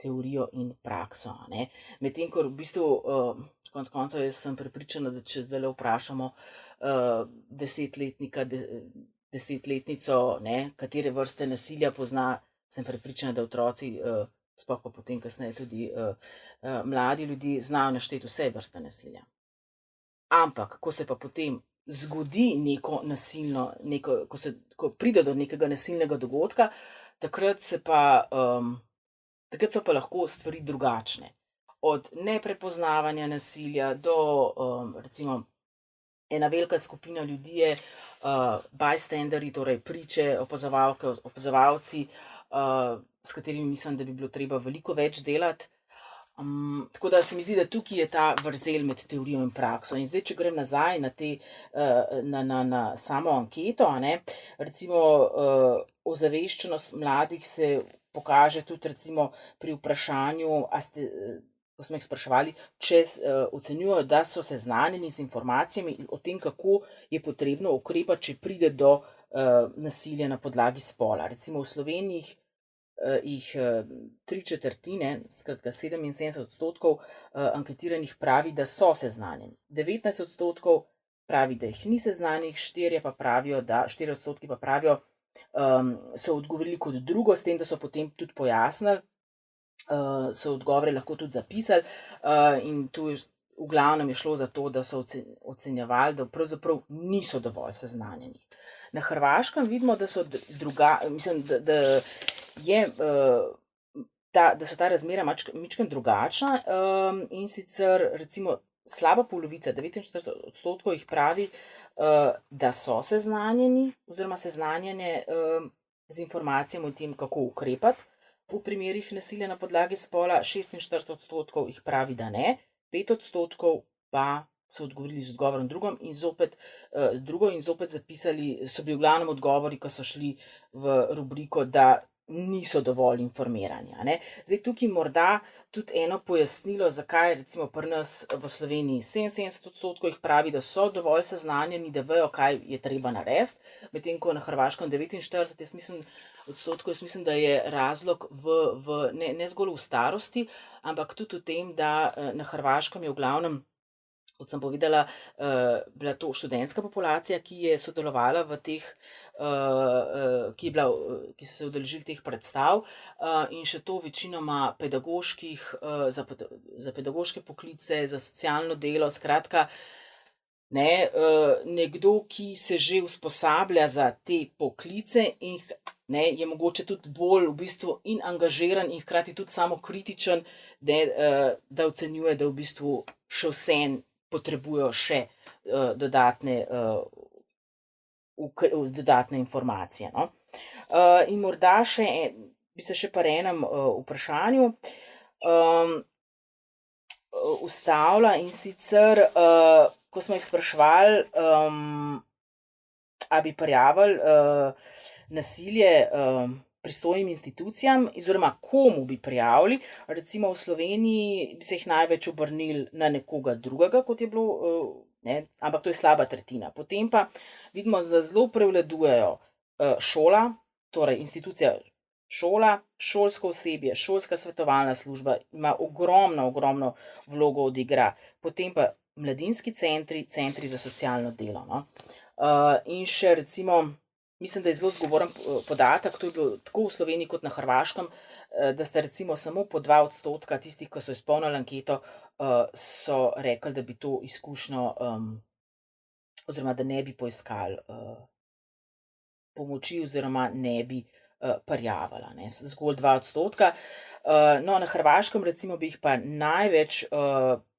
teorijo in prakso. Medtem ko v bistvu, konec koncev, jaz sem prepričana, da če zdaj vprašamo desetletnico, katere vrste nasilja pozna, sem prepričana, da otroci, sploh pa potem kasneje tudi mladi ljudje, znajo našteti vse vrste nasilja. Ampak, ko se pa potem zgodi neko nasilno, ko pride do nekega nasilnega dogodka, takrat so pa lahko stvari drugačne. Od neprepoznavanja nasilja do, recimo, ena velika skupina ljudi je bystanderji, torej priče, opazovalke, opazovalci, s katerimi mislim, da bi bilo treba veliko več delati. Tako da se mi zdi, da tukaj je ta vrzel med teorijo in prakso. In zdaj, če grem nazaj na samo anketo, recimo ozaveščenost mladih se pokaže tudi recimo pri vprašanju, ko smo jih spraševali, če ocenjujejo, da so seznanjeni z informacijami o tem, kako je potrebno ukrepati, če pride do nasilja na podlagi spola. Recimo v Sloveniji jih 3/4, skratka 77% anketiranih pravi, da so seznanjeni. 19% pravi, da jih ni seznanjenih, 4% pa pravijo, so odgovorili kot drugo, s tem, da so potem tudi pojasnili, so odgovore lahko tudi zapisali, in tu v glavnem je šlo za to, da so ocenjevali, da pravzaprav niso dovolj seznanjeni. Na Hrvaškem vidimo, da so da so ta razmerja majčkeno drugačna, in sicer recimo slaba polovica, 49% jih pravi, da so seznanjeni oziroma seznanjene z informacijami o tem, kako ukrepati v primerih nasilja na podlagi spola, 46% jih pravi, da ne, 5% pa so odgovorili z odgovorom drugo in zopet zapisali, so bili v glavnem odgovori, ko so šli v rubriko, da niso dovolj informirani. Zdaj tukaj morda tudi eno pojasnilo, zakaj recimo pri nas v Sloveniji 77% jih pravi, da so dovolj seznanjeni, da vejo, kaj je treba narediti, medtem ko na Hrvaškem 49%, jaz mislim, da je razlog ne zgolj v starosti, ampak tudi v tem, da na Hrvaškem je v glavnem kot sem povedala, bila to študentska populacija, ki je sodelovala v teh, ki so se udeležili teh predstav, in še to večinoma pedagoških, za pedagoške poklice, za socialno delo, skratka, ne, nekdo, ki se že usposablja za te poklice in ne, je mogoče tudi bolj v bistvu in angažiran in hkrati tudi samokritičen, da ocenjuje, da v bistvu še vseeno potrebujejo še dodatne informacije, no. In morda bi se še pri enem vprašanju ustavila, in sicer, ko smo jih spraševali, a bi prijavili nasilje pristojnim institucijam oziroma komu bi prijavili. Recimo v Sloveniji bi se jih največ obrnili na nekoga drugega, kot je bilo, ne, ampak to je slaba tretjina. Potem pa vidimo, da zelo prevladujejo šola, torej institucija šola, šolsko osebje, šolska svetovalna služba ima ogromno vlogo odigra. Potem pa mladinski centri, centri za socialno delo, no. In še recimo, mislim, da je zelo zgovoren podatek, to je bilo tako v Sloveniji kot na Hrvaškem, da sta recimo samo po 2% tistih, ki so izpolnili anketo, so rekli, da bi to izkušnjo, oziroma da ne bi poiskali pomoči oziroma ne bi prijavila, ne, zgolj 2%. No, na Hrvaškem recimo bi jih pa največ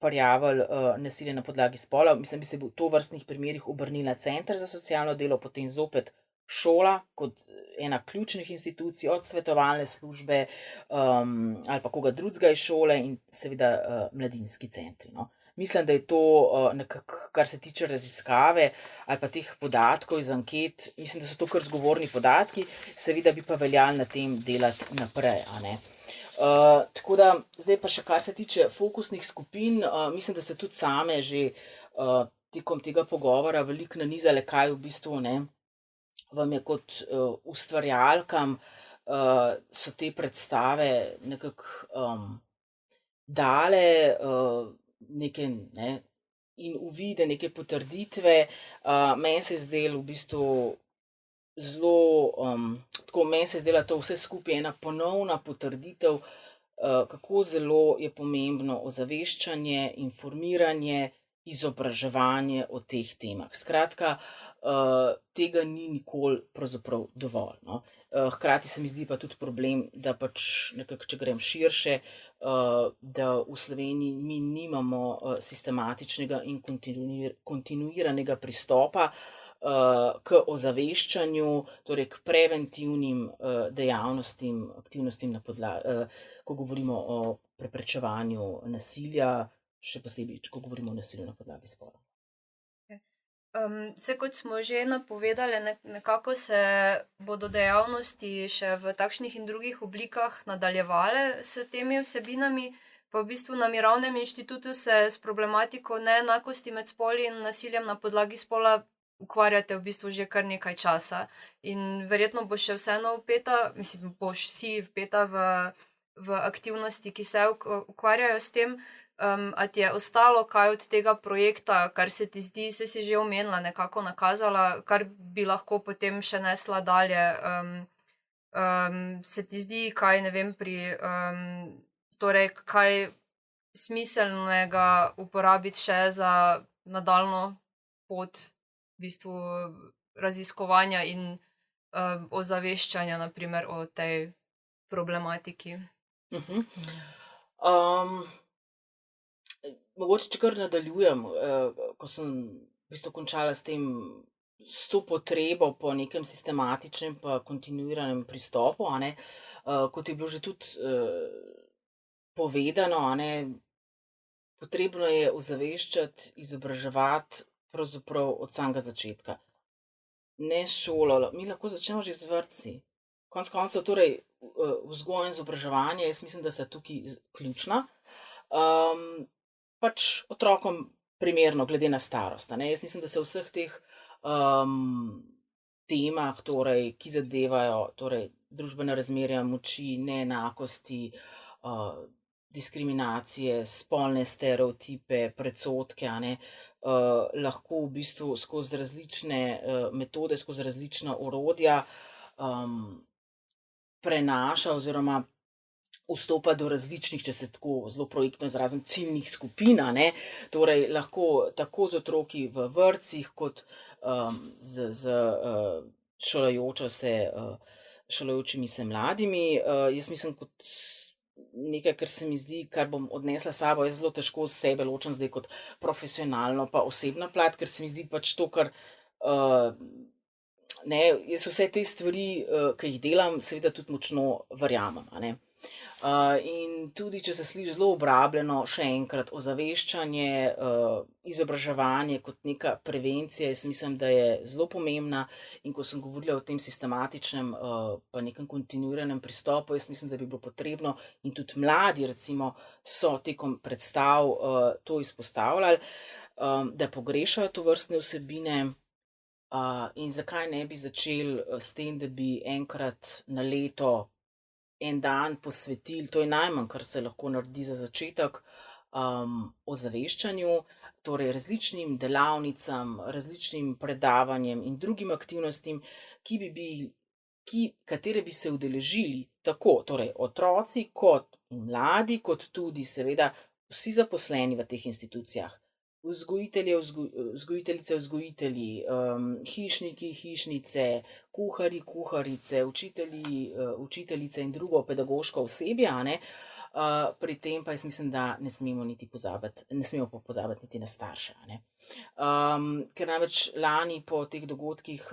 prijavili nasilje na podlagi spola. Mislim, bi se v tovrstnih primerih obrnila center za socialno delo, potem zopet šola kot ena ključnih institucij, od svetovalne službe ali pa koga drugega iz šole in seveda mladinski centri, no. Mislim, da je to nekako, kar se tiče raziskave ali pa teh podatkov iz anket, mislim, da so to kar zgovorni podatki, seveda bi pa veljali na tem delati naprej, a ne. Tako da, zdaj pa še kar se tiče fokusnih skupin, mislim, da ste tudi same že tekom tega pogovora veliko nanizale, kaj v bistvu, ne, vam je kot ustvarjalkam so te predstave nekako dale neke, ne, in uvide, neke potrditve. Meni se je zdelo v bistvu zelo, tako meni se je zdela to vse skupaj ena ponovna potrditev, kako zelo je pomembno ozaveščanje, informiranje, izobraževanje o teh temah. Skratka, tega ni nikoli pravzaprav dovolj, no. Hkrati se mi zdi pa tudi problem, da pač nekako, če grem širše, da v Sloveniji mi nimamo sistematičnega in kontinuiranega pristopa k ozaveščanju, torej k preventivnim dejavnostim, aktivnostim ko govorimo o preprečevanju nasilja, še posebej, ko govorimo o nasilju na podlagi spola. Saj kot smo že napovedali, nekako se bodo dejavnosti še v takšnih in drugih oblikah nadaljevale s temi vsebinami, pa v bistvu na Mirovnem inštitutu se s problematiko neenakosti med spoli in nasiljem na podlagi spola ukvarjate v bistvu že kar nekaj časa. In verjetno bo še vseeno vpeta, mislim, boš vsi vpeta v aktivnosti, ki se ukvarjajo s tem. A ti je ostalo kaj od tega projekta, kar se ti zdi, saj si že omenila, nekako nakazala, kar bi lahko potem še nesla dalje? Se ti zdi kaj, ne vem, torej kaj smiselnega uporabiti še za nadaljnjo pot v bistvu raziskovanja in ozaveščanja, na primer, o tej problematiki? Mogoče, če kar nadaljujem, ko sem v bistvu končala s to potrebo po nekem sistematičnem pa kontinuiranem pristopu, a ne, kot je bilo že tudi povedano, a ne, potrebno je ozaveščati, izobraževati pravzaprav od samega začetka. Ne s šolo, mi lahko začnemo že z vrtci. Konec koncev, torej, vzgoja in izobraževanje, jaz mislim, da sta tukaj ključna. Pač otrokom primerno, glede na starost, a ne. Jaz mislim, da se v vseh teh temah, torej, ki zadevajo torej družbena razmerja moči, neenakosti, diskriminacije, spolne stereotipe, predsodke, lahko v bistvu skozi različne metode, skozi različna orodja prenaša oziroma vstopa do različnih, če se tako zelo projektno izrazim, ciljnih skupin, torej lahko tako z otroki v vrtcih, kot z šolajočimi se mladimi. Jaz mislim, kot nekaj, kar se mi zdi, kar bom odnesla s sabo, jaz zelo težko sebe ločem zdaj kot profesionalno pa osebna plat, ker se mi zdi pač to, kar jaz vse te stvari, ki jih delam, seveda tudi močno verjamem. In tudi, če se sliši zelo obrabljeno, še enkrat, ozaveščanje, izobraževanje kot neka prevencija, jaz mislim, da je zelo pomembna. In ko sem govorila o tem sistematičnem pa nekem kontinuiranem pristopu, jaz mislim, da bi bilo potrebno, in tudi mladi recimo so tekom predstav to izpostavljali, da pogrešajo tovrstne vsebine. In zakaj ne bi začeli s tem, da bi enkrat na leto en dan posvetili, to je najmanj, kar se lahko naredi za začetek, ozaveščanju, torej različnim delavnicam, različnim predavanjem in drugim aktivnostim, katere bi se udeležili tako, torej otroci kot mladi, kot tudi seveda vsi zaposleni v teh institucijah. Vzgojiteljice, vzgojitelji, hišniki, hišnice, kuharji, kuharice, učitelji, učiteljice in drugo pedagoško osebje, pri tem pa jaz mislim, da ne smemo pozabiti niti na starše. Ker namreč lani po teh dogodkih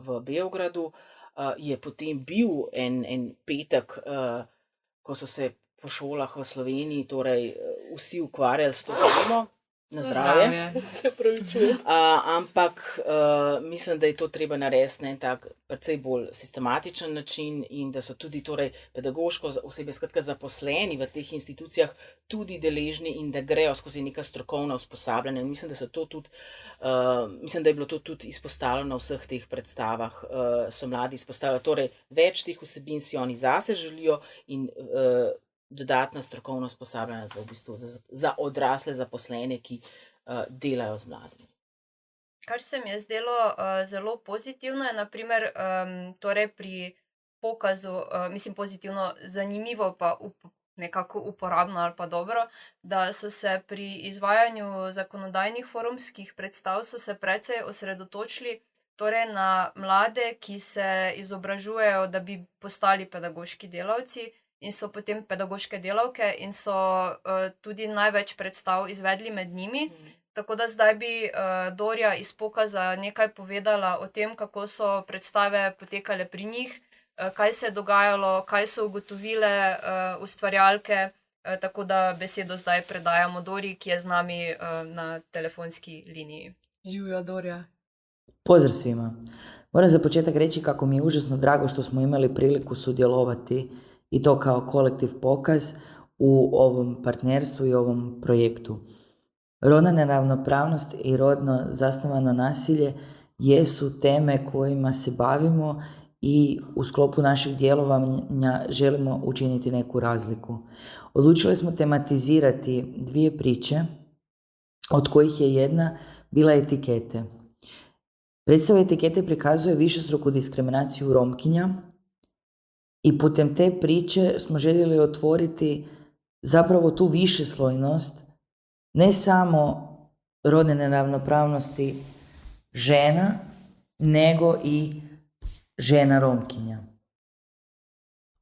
v Beogradu je potem bil en petek, ko so se po šolah v Sloveniji torej vsi ukvarjali s to temo. Na zdravje. Se opravičujem. Ampak mislim, da je to treba narediti na en tak precej bolj sistematičen način in da so tudi torej pedagoško osebje, skratka zaposleni v teh institucijah tudi deležni in da grejo skozi neka strokovna usposabljanja. In mislim, da so to tudi, mislim, da je bilo to tudi izpostavljeno na vseh teh predstavah, so mladi izpostavljali. Torej, več teh vsebin si oni zase želijo in dodatna strokovna usposabljanja za odrasle zaposlene, ki delajo z mladimi. Kar se mi je zdelo zelo pozitivno, je na primer torej pri pokazu, mislim pozitivno, zanimivo pa nekako uporabno ali pa dobro, da so se pri izvajanju zakonodajnih forumskih predstav so se precej osredotočili torej na mlade, ki se izobražujejo, da bi postali pedagoški delavci, in so potem pedagoške delavke in so tudi največ predstav izvedli med njimi. Tako da zdaj bi Dorja iz pokaza nekaj povedala o tem, kako so predstave potekale pri njih, kaj se je dogajalo, kaj so ugotovile ustvarjalke, tako da besedo zdaj predajamo Dorji, ki je z nami na telefonski liniji. Živjo, Dorja. Pozdrav svima. Moram za početak reći kako mi je užasno drago što smo imali priliku sudjelovati i to kao kolektiv pokaz u ovom partnerstvu i ovom projektu. Rodna neravnopravnost i rodno zasnovano nasilje jesu teme kojima se bavimo i u sklopu našeg djelovanja želimo učiniti neku razliku. Odlučili smo tematizirati 2 priče, od kojih je jedna bila etikete. Predstava etikete prikazuje višestruku diskriminaciju Romkinja i putem te priče smo željeli otvoriti zapravo tu višeslojnost ne samo rodne neravnopravnosti žena, nego i žena Romkinja.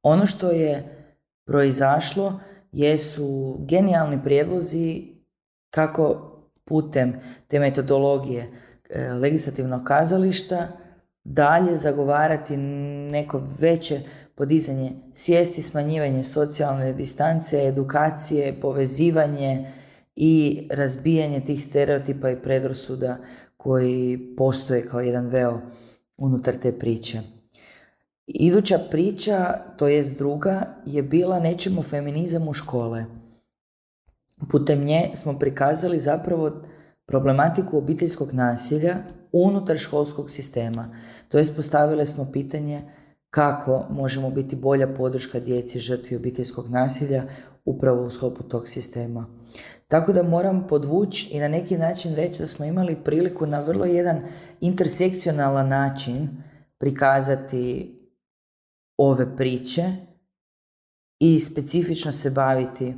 Ono što je proizašlo jesu genijalni prijedlozi kako putem te metodologije legislativnog kazališta dalje zagovarati neko veće podizanje svijesti, smanjivanje socijalne distance, edukacije, povezivanje i razbijanje tih stereotipa i predrasuda koji postoje kao jedan veo unutar te priče. Iduća priča, to jest druga, je bila Nećemo feminizam u škole. Putem nje smo prikazali zapravo problematiku obiteljskog nasilja unutar školskog sistema. To jest postavili smo pitanje kako možemo biti bolja podrška djeci žrtvi obiteljskog nasilja upravo u sklopu tog sistema. Tako da moram podvući i na neki način reći da smo imali priliku na vrlo jedan intersekcionalan način prikazati ove priče i specifično se baviti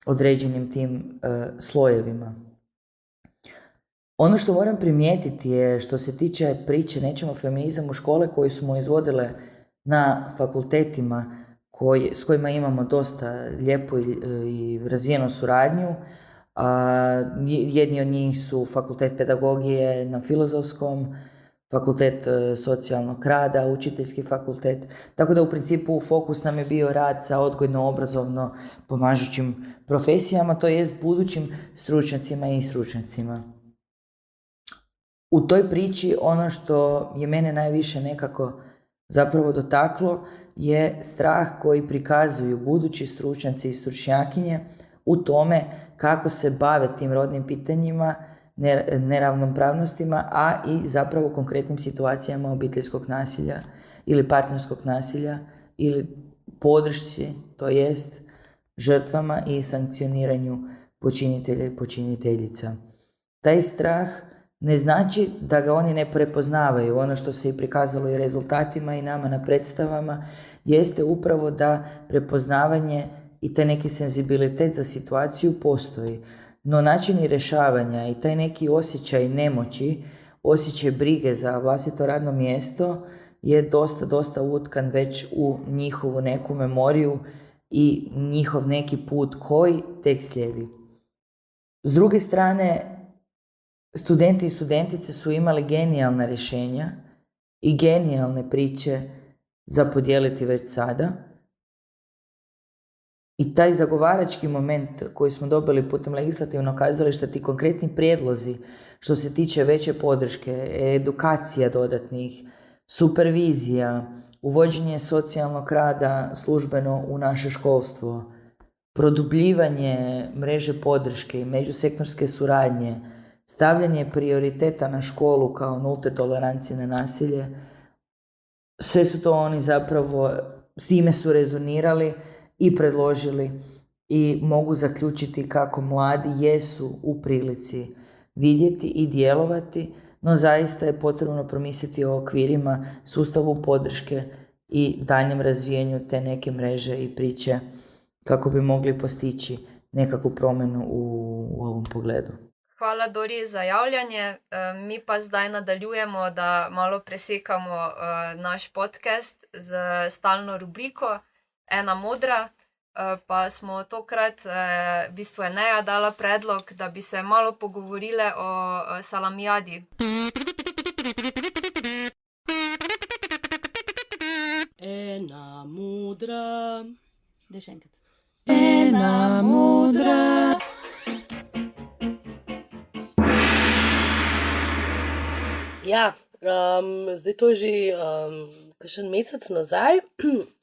određenim tim slojevima. Ono što moram primijetiti je što se tiče priče Nećemo feminizam u škole koji smo izvodile na fakultetima s kojima imamo dosta lijepu i razvijenu suradnju. Jedni od njih su fakultet pedagogije na Filozofskom, fakultet socijalnog rada, učiteljski fakultet. Tako da u principu fokus nam je bio rad sa odgojno-obrazovno pomažućim profesijama, to jest budućim stručnjacima i stručnjacima. U toj priči ono što je mene najviše nekako zapravo dotaklo je strah koji prikazuju budući stručnjaci i stručnjakinje u tome kako se bave tim rodnim pitanjima, neravnopravnostima, a i zapravo konkretnim situacijama obiteljskog nasilja ili partnerskog nasilja ili podršci, to jest žrtvama i sankcioniranju počinitelja i počiniteljica. Taj strah ne znači da ga oni ne prepoznavaju. Ono što se i prikazalo i rezultatima i nama na predstavama jeste upravo da prepoznavanje i taj neki senzibilitet za situaciju postoji. No načini rješavanja i taj neki osjećaj nemoći, osjećaj brige za vlastito radno mjesto je dosta utkan već u njihovu neku memoriju i njihov neki put koji tek slijedi. S druge strane, studenti i studentice su imali genijalna rješenja i genijalne priče za podijeliti već sada. I taj zagovarački moment koji smo dobili putem legislativnog kazališta, ti konkretni prijedlozi što se tiče veće podrške, edukacija dodatnih, supervizija, uvođenje socijalnog rada službeno u naše školstvo, produbljivanje mreže podrške i međusektorske suradnje, stavljanje prioriteta na školu kao nulte tolerancije na nasilje, sve su to oni zapravo, s time su rezonirali i predložili i mogu zaključiti kako mladi jesu u prilici vidjeti i djelovati, no zaista je potrebno promisliti o okvirima, sustavu podrške i daljem razvijanju te neke mreže i priče kako bi mogli postići nekakvu promjenu u ovom pogledu. Hvala Dori za javljanje. Mi pa zdaj nadaljujemo, da malo presekamo naš podcast z stalno rubriko Ena modra. Pa smo tokrat, v bistvu je Neja dala predlog, da bi se malo pogovorile o salamijadi. Ena modra. Daj še enkrat. Ena modra. Ja, zdaj to je že kakšen mesec nazaj.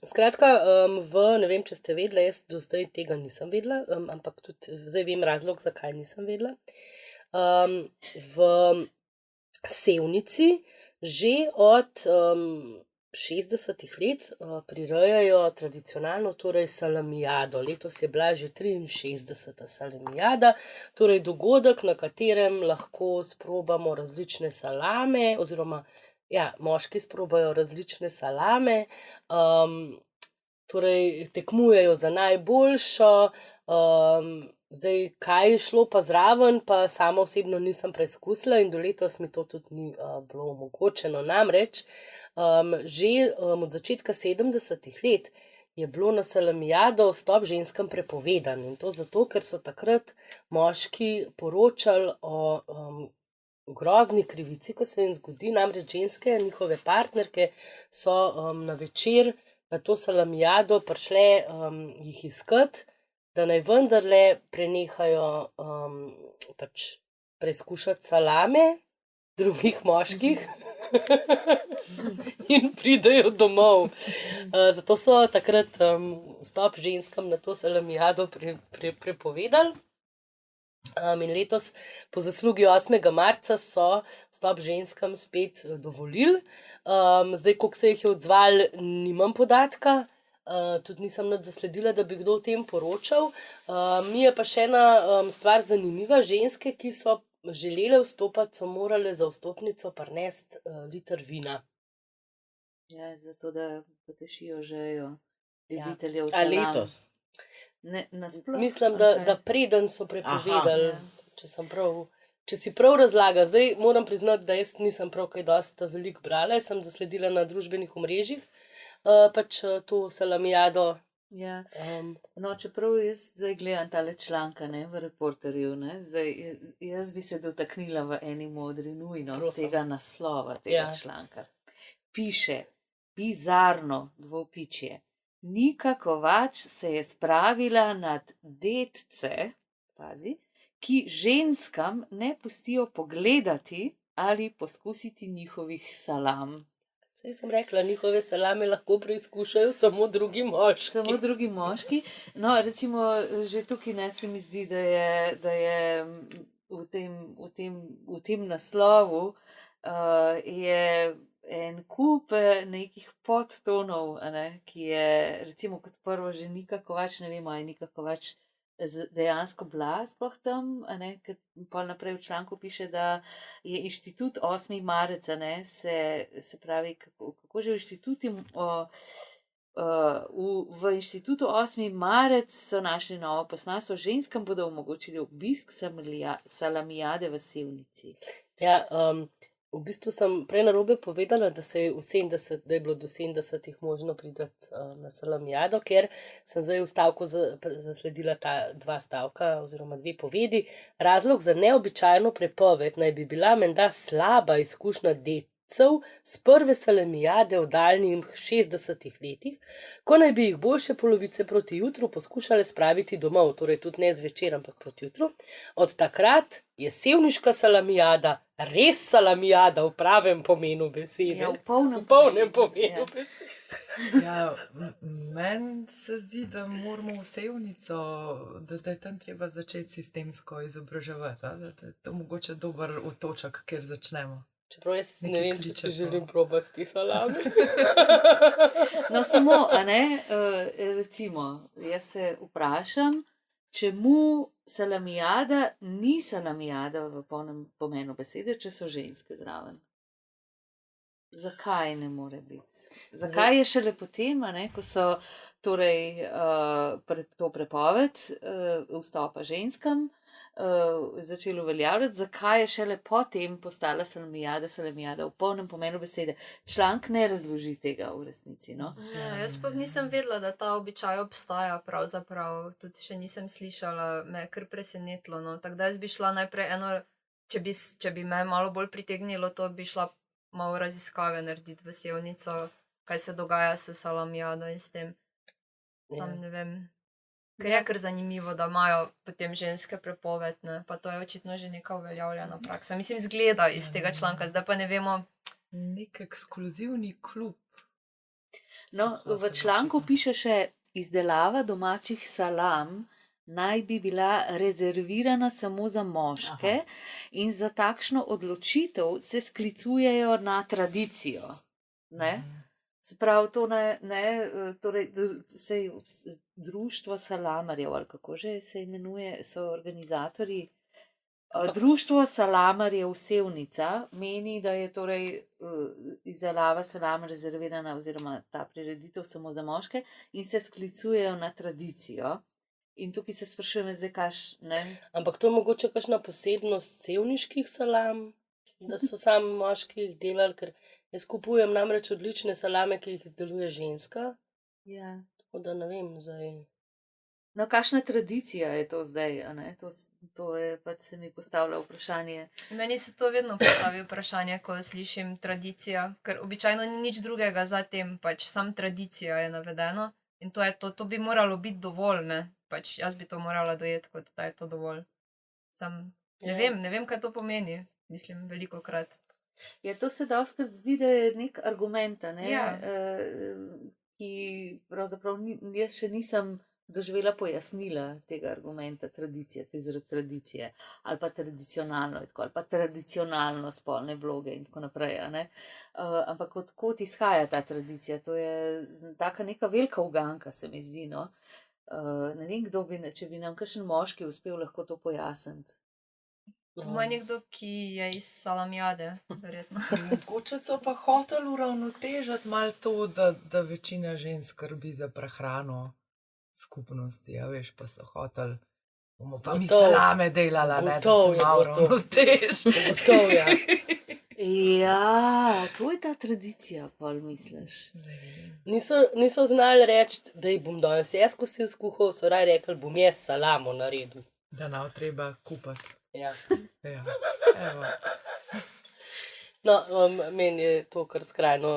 Skratka, ne vem, če ste vedela, jaz do zdaj tega nisem vedela, ampak tudi zdaj vem razlog, zakaj nisem vedela. V Sevnici že od 60 let prirejajo tradicionalno, torej salamijado. Letos je bila že 63. salamijada, torej dogodek, na katerem lahko sprobamo različne salame, oziroma moški sprobajo različne salame, torej tekmujejo za najboljšo. Zdaj, kaj je šlo pa zraven, pa sama osebno nisem preizkusila in do letos mi to tudi ni bilo omogočeno. Namreč, že od začetka 70 let je bilo na salamijado vstop ženskam prepovedan. In to zato, ker so takrat moški poročali o grozni krivici, ko se jim zgodi. Namreč ženske, njihove partnerke so na večer na to salamijado prišle jih iskati, da naj vendarle prenehajo preizkušati salame drugih moških in pridejo domov. Zato so takrat vstop ženskam na to salamijado prepovedali. In letos po zaslugi 8. marca so vstop ženskam spet dovolili. Zdaj, koliko se jih je odzval, nimam podatka. tudi nisem nič zasledila, da bi kdo o tem poročal. Mi je pa še ena stvar zanimiva. Ženske, ki so želele vstopati, so morale za vstopnico prinesti liter vina. Ja, zato da potešijo žejo ljubiteljev A salam. letos? Ne, nasploh. Mislim, da, okej. da preden so prepovedali, Ja. če si prav razlaga. Zdaj moram priznati, da jaz nisem prav kaj dosti veliko brala, sem zasledila na družbenih omrežjih, pač to salamijado. Ja. Um, No, čeprav jaz zdaj gledam tale članka, ne, v Reporterju, ne, zdaj jaz bi se dotaknila v eni modri nujno Prosim. tega naslova tega Ja. članka. Piše, bizarno, dvopičje. Nika Kovač se je spravila nad dedce, pazi, ki ženskam ne pustijo pogledati ali poskusiti njihovih salam. Saj sem rekla, njihove salame lahko preizkušajo samo drugi moški. Samo drugi moški. No, recimo, že tukaj ne se mi zdi, da je v tem naslovu je en kup nekih podtonov, a ne, ki je recimo kot prvo že Nika Kovač, ne vemo, a je Nika Kovač dejansko bila sploh tam, a ne, ker pol naprej v članku piše, da je inštitut 8. marec, a ne, se pravi, kako že v inštituti, v inštitutu 8. marec so našli novo poslanstvo, ženskam bodo omogočili obisk salamijade v Sevnici. Ja, v bistvu sem prej narobe povedala, da da je bilo do 70 možno priti na salamijado, ker sem zdaj v stavku zasledila ta dva stavka oziroma dve povedi. Razlog za neobičajno prepoved naj bi bila menda slaba izkušnja dedcev s prve salamijade v daljnih 60 letih, ko naj bi jih boljše polovice proti jutru poskušale spraviti domov, torej tudi ne zvečer, ampak proti jutru. Od takrat je sevniška salamijada res salamijada v pravem pomenu besede. Ja, v polnem pomenu ja. besede. Ja, meni se zdi, da moramo v Sevnico, da je tam treba začeti sistemsko izobraževati, da je to mogoče dober otoček, kjer začnemo. Čeprav jaz ne Nekaj vem, če kliče si po- želim probati ti salami. No, samo, a ne, recimo, jaz se vprašam, čemu salamijada ni salamijada v polnem pomenu besede, če so ženske zraven. Zakaj ne more biti? Zakaj je šele potem, a ne, ko so torej to prepoved vstopa ženskam začeli uveljavljati, zakaj je šele potem postala salamijada v polnem pomenu besede. Članek ne razloži tega v resnici, no. Ne, jaz pa nisem vedela, da ta običaj obstaja, pravzaprav tudi še nisem slišala, me je kar presenetilo. No. Tako da jaz bi šla najprej če bi me malo bolj pritegnilo, to bi šla malo raziskave narediti v Sevnico, kaj se dogaja s salamijado in s tem. Sam ne vem. Ker je kar zanimivo, da imajo potem ženske prepoved, ne? Pa to je očitno že neka uveljavljena praksa. Mislim, zgleda iz tega članka, zdaj pa ne vemo. Nek ekskluzivni klub. No, v članku piše še, izdelava domačih salam naj bi bila rezervirana samo za moške. In za takšno odločitev se sklicujejo na tradicijo. Ne? Se pravi, to torej, sej društvo salamarjev, ali kako že se imenuje, so organizatorji. Društvo salamarjev Sevnica meni, da je torej izdelava salam rezervirana oziroma ta prireditev samo za moške in se sklicujejo na tradicijo. In tukaj se sprašujem zdaj, ne? Ampak to je mogoče kakšna posebnost sevniških salam, da so sami moški jih delali, ker jaz kupujem namreč odlične salame, ki jih izdeluje ženska, Ja. tako da ne vem zdaj. No, kakšna tradicija je to zdaj, a ne? To je pač se mi postavlja vprašanje. Meni se to vedno postavi vprašanje, ko slišim tradicija, ker običajno ni nič drugega za tem, pač sam tradicija je navedeno in to je to, to bi moralo biti dovolj, ne? Pač jaz bi to morala dojeti, kot da je to dovolj. Sam ne vem, kaj to pomeni, mislim, velikokrat. Ja, to se dostikrat zdi, da je nek argument, a ne? Ja. Ki pravzaprav jaz še nisem doživela pojasnila tega argumenta tradicije, to je zaradi tradicije, ali pa tradicionalno, ali pa tradicionalno spolne vloge in tako naprej. Ampak odkot izhaja ta tradicija? To je taka neka velika uganka, se mi zdi. No? Ne vem, kdo bi, če bi nam kakšen moški uspel lahko to pojasniti. Ima nekdo, ki je iz Salamijade, verjetno. Mogoče so pa hoteli uravnotežiti malo to, da večina žensk skrbi za prehrano skupnosti, veš, pa so hoteli, bomo pa mi salame delala, ne, da se malo uravnoteži. Gotovo, ja. Ja, to je ta tradicija, pol misliš. Niso znali reči, da jih bom danes jaz kostil skuhal, so raje rekli, bom jaz salamo naredil. Da nam treba kupiti. Ja. Ja, evo. No, meni je to kar skrajno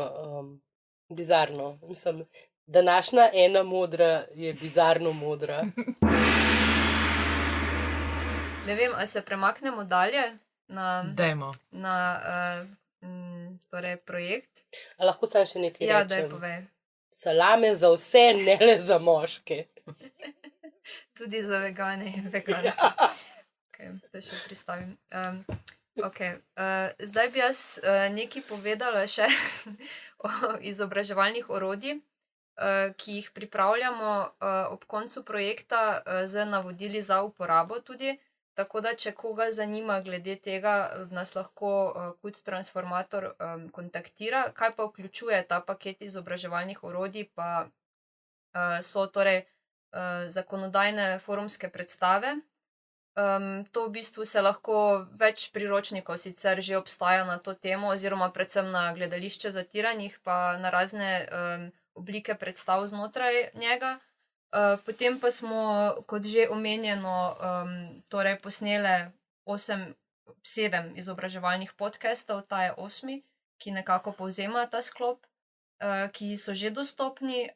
bizarno. Mislim, današnja ena modra je bizarno modra. Ne vem, ali se premaknemo dalje Dajmo. na torej projekt. A lahko sam še nekaj Ja, rečem? daj povej. Salame za vse, ne le za moške. Tudi za vegane in veganke. Okay, to še pristavim. Zdaj bi jaz nekaj povedala še o izobraževalnih orodjih, ki jih pripravljamo ob koncu projekta z navodili za uporabo tudi. Tako da, če koga zanima glede tega, nas lahko KUD Transformator kontaktira. Kaj pa vključuje ta paket izobraževalnih orodij, pa so torej zakonodajne forumske predstave. To v bistvu se lahko več priročnikov sicer že obstaja na to temo, oziroma predvsem na gledališče zatiranih, pa na razne oblike predstav znotraj njega. Potem pa smo, kot že omenjeno, torej posnele 7 izobraževalnih podcastov, ta je 8, ki nekako povzema ta sklop, ki so že dostopni,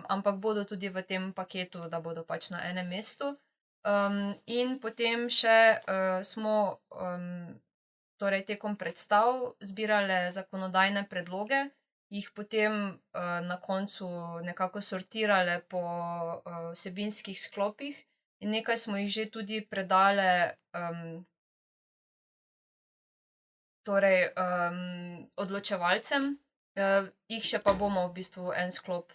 ampak bodo tudi v tem paketu, da bodo pač na enem mestu. In potem še smo torej tekom predstav zbirale zakonodajne predloge, jih potem na koncu nekako sortirale po vsebinskih sklopih in nekaj smo jih že tudi predale torej odločevalcem. Jih še pa bomo v bistvu en sklop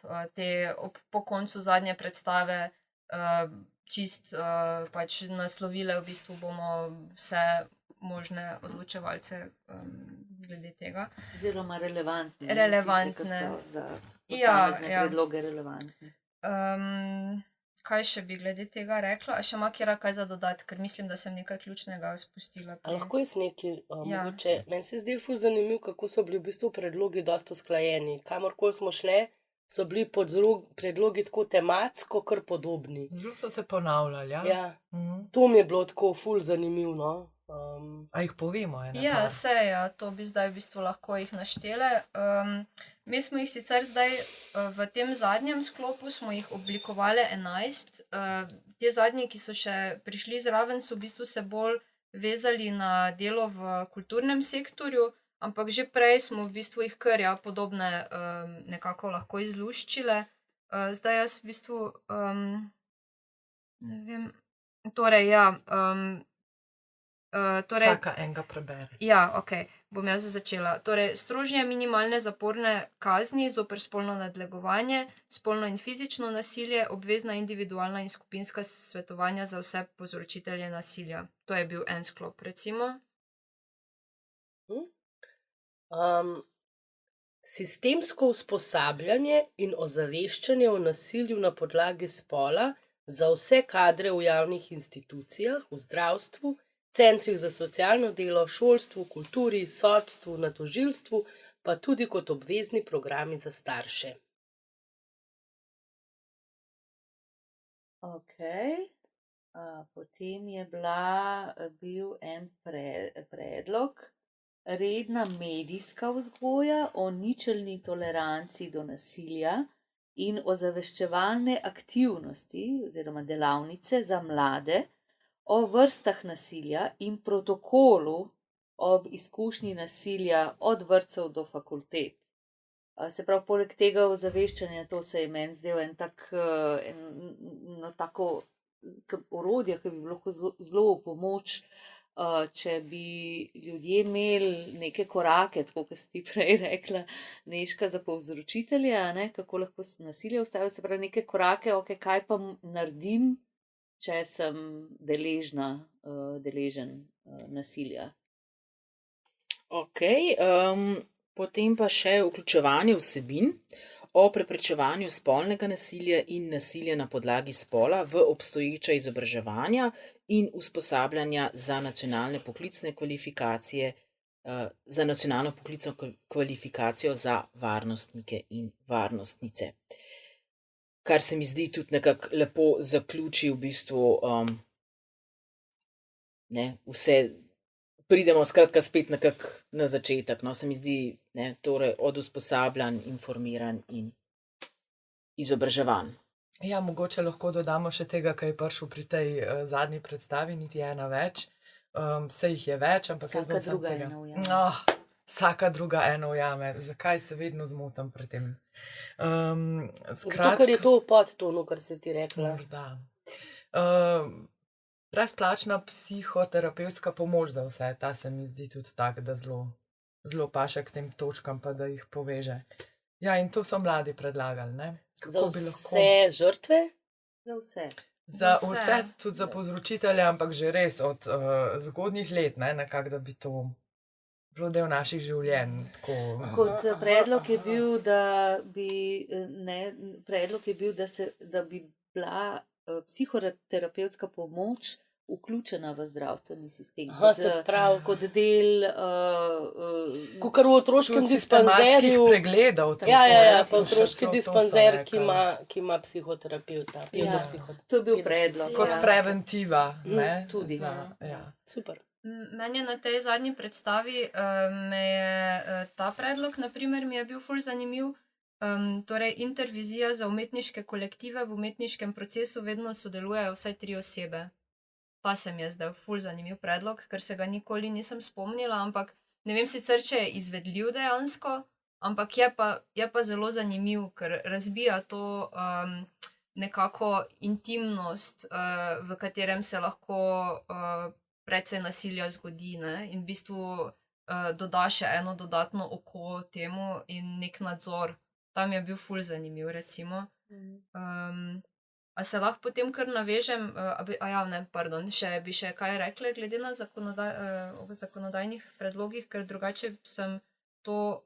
po koncu zadnje predstave čist pač naslovile, v bistvu bomo vse možne odločevalce glede tega. Oziroma relevantne. Relevantne. Tiste, ki so za Ja, posamezne ja. predloge relevantne. Kaj še bi glede tega rekla? A še ima Kira kaj za dodati, ker mislim, da sem nekaj ključnega spustila. A lahko jaz nekaj, Ja. mogoče, meni se zdi ful zanimivo, kako so bili v bistvu predlogi dosti usklajeni. Kamorkoli smo šle, so bili predlogi tako tematsko kar podobni. Zelo so se ponavljali, ja? Ja, Mhm. to mi je bilo tako ful zanimivo, no. A jih povemo, ena Ja, par? saj, ja, to bi zdaj v bistvu lahko jih naštele. Mi smo jih sicer zdaj v tem zadnjem sklopu smo jih oblikovali 11. Te zadnji, ki so še prišli zraven, so v bistvu se bolj vezali na delo v kulturnem sektorju, ampak že prej smo v bistvu jih kar podobne nekako lahko izluščile. Zdaj jaz v bistvu ne vem, torej ja, Vsaka enega prebere. Ja, ok, bom jaz začela. Torej, strožje minimalne zaporne kazni zoper spolno nadlegovanje, spolno in fizično nasilje, obvezna individualna in skupinska svetovanja za vse povzročitelje nasilja. To je bil en sklop, recimo. Sistemsko usposabljanje in ozaveščanje o nasilju na podlagi spola za vse kadre v javnih institucijah, v zdravstvu, centrih za socialno delo, šolstvu, kulturi, sodstvu, na tožilstvu, pa tudi kot obvezni programi za starše. Ok. Potem je bil en predlog, redna medijska vzgoja o ničelni toleranci do nasilja in ozaveščevalne aktivnosti oziroma delavnice za mlade o vrstah nasilja in protokolu ob izkušnji nasilja od vrtcev do fakultet. Se pravi, poleg tega ozaveščanja, to se je meni zdelo eno tako orodje, ki bi bilo lahko zelo v pomoč, če bi ljudje imeli neke korake, tako kot si ti prej rekla, Nežka, za povzročitelje, ne, kako lahko nasilje ustavijo, se pravi, neke korake, kaj pa naredim, če sem deležen nasilja. Ok, potem pa še vključevanje vsebin o preprečevanju spolnega nasilja in nasilja na podlagi spola v obstoječa izobraževanja in usposabljanja za nacionalne poklicne kvalifikacije, za nacionalno poklicno kvalifikacijo za varnostnike in varnostnice. Kar se mi zdi tudi nekako lepo zaključi v bistvu vse. Pridemo skratka spet nekako na začetek, no, se mi zdi, torej od usposabljanj, informiranj in izobraževanj. Ja, mogoče lahko dodamo še tega, kaj je prišel pri tej zadnji predstavi, niti ena več. Vse jih je več, ampak jaz bom Vsaka druga ena ujame. Vsaka druga ena ujame. Zakaj se vedno zmotam pri tem? Zato, ker je to v podtonu, kar si ti rekla. Morda. Brezplačna psihoterapevtska pomoč za vse, ta se mi zdi tudi tak, da zelo paše k tem točkam, pa da jih poveže. Ja, in to so mladi predlagali, ne? Za vse žrtve? Za vse. Za vse, tudi za povzročitelje, ampak že res od zgodnjih let, ne, nekako, da bi to bilo del naših življenj. Kot predlog je bil, da bi bila psihoterapevtska pomoč vključena v zdravstveni sistem. Se pravi, kot del kakor v otroškem sistematskih dispanzerju. pregledov. Ja, pa otroški dispanzer, ki ima psihoterapeuta. To je bil predlog. Kot preventiva, ne? Tudi. Super. Meni na tej zadnji predstavi me je ta predlog, naprimer, mi je bil ful zanimiv. Torej, intervizija za umetniške kolektive v umetniškem procesu vedno sodelujejo vsaj 3 osebe. Ta se mi je zdaj ful zanimiv predlog, ker se ga nikoli nisem spomnila, ampak ne vem sicer, če je izvedljiv dejansko, ampak je pa zelo zanimiv, ker razbija to nekako intimnost, v katerem se lahko precej nasilja zgodi, ne? In v bistvu doda še eno dodatno oko temu in nek nadzor. Tam je bil ful zanimiv, recimo. A se lahko potem kar navežem, bi še kaj rekla glede na zakonodajnih predlogih, ker drugače sem to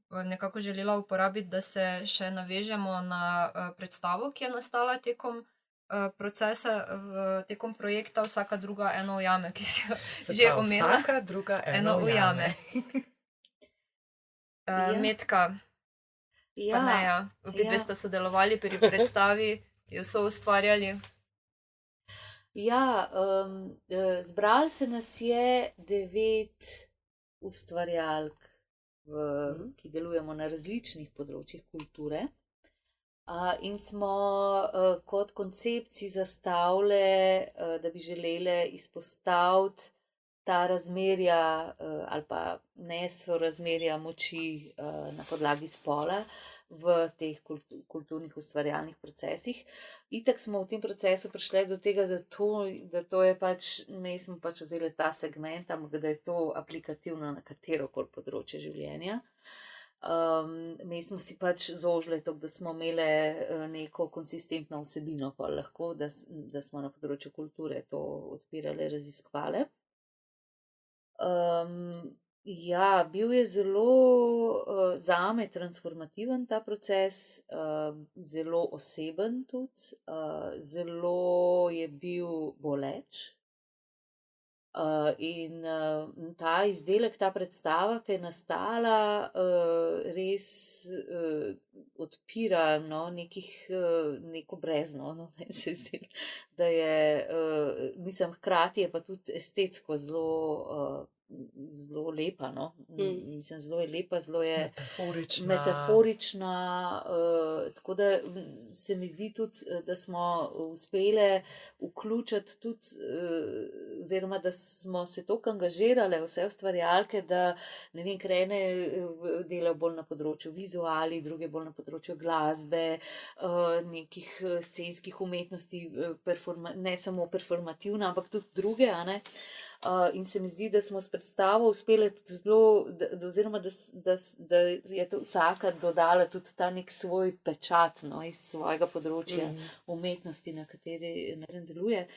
nekako želela uporabiti, da se še navežemo na predstavo, ki je nastala tekom procesa, tekom projekta Vsaka druga eno ujame, ki si jo že omenila. Vsaka druga eno ujame. Metka. Pa ne, obidve sta sodelovali pri predstavi, jo so ustvarjali. Ja, zbrali se nas je 9 ustvarjalk, ki delujemo na različnih področjih kulture. In smo kot koncepciji zastavili, da bi želeli izpostaviti ta razmerja ali pa nesorazmerja moči na podlagi spola v teh kulturnih ustvarjalnih procesih. Itak smo v tem procesu prišli do tega, da to je pač, mi smo pač vzeli ta segment, ampak da je to aplikativno na katerokoli področje življenja. Mi smo si pač zožili to, da smo imeli neko konsistentno vsebino, pa lahko, da smo na področju kulture to odpirali, raziskovali. Ja, bil je zelo zame transformativen ta proces, zelo oseben tudi, zelo je bil boleč. In ta izdelek, ta predstava, ki je nastala, res odpira neko brezno, meni se zdi, da je, mislim, hkrati je pa tudi estetsko zelo zelo lepa. No? Mm. Mislim, zelo je lepa, zelo je Metaforična. tako da se mi zdi tudi, da smo uspele vključiti tudi, oziroma da smo se toliko angažirale vse ustvarjalke, da ne vem, ker ene delajo bolj na področju vizuali, druge bolj na področju glasbe, nekih scenskih umetnosti, ne samo performativne, ampak tudi druge, a ne. In se mi zdi, da smo s predstavo uspeli tudi zelo, oziroma da je to vsaka dodala tudi ta nek svoj pečat, no, iz svojega področja umetnosti, na kateri deluje.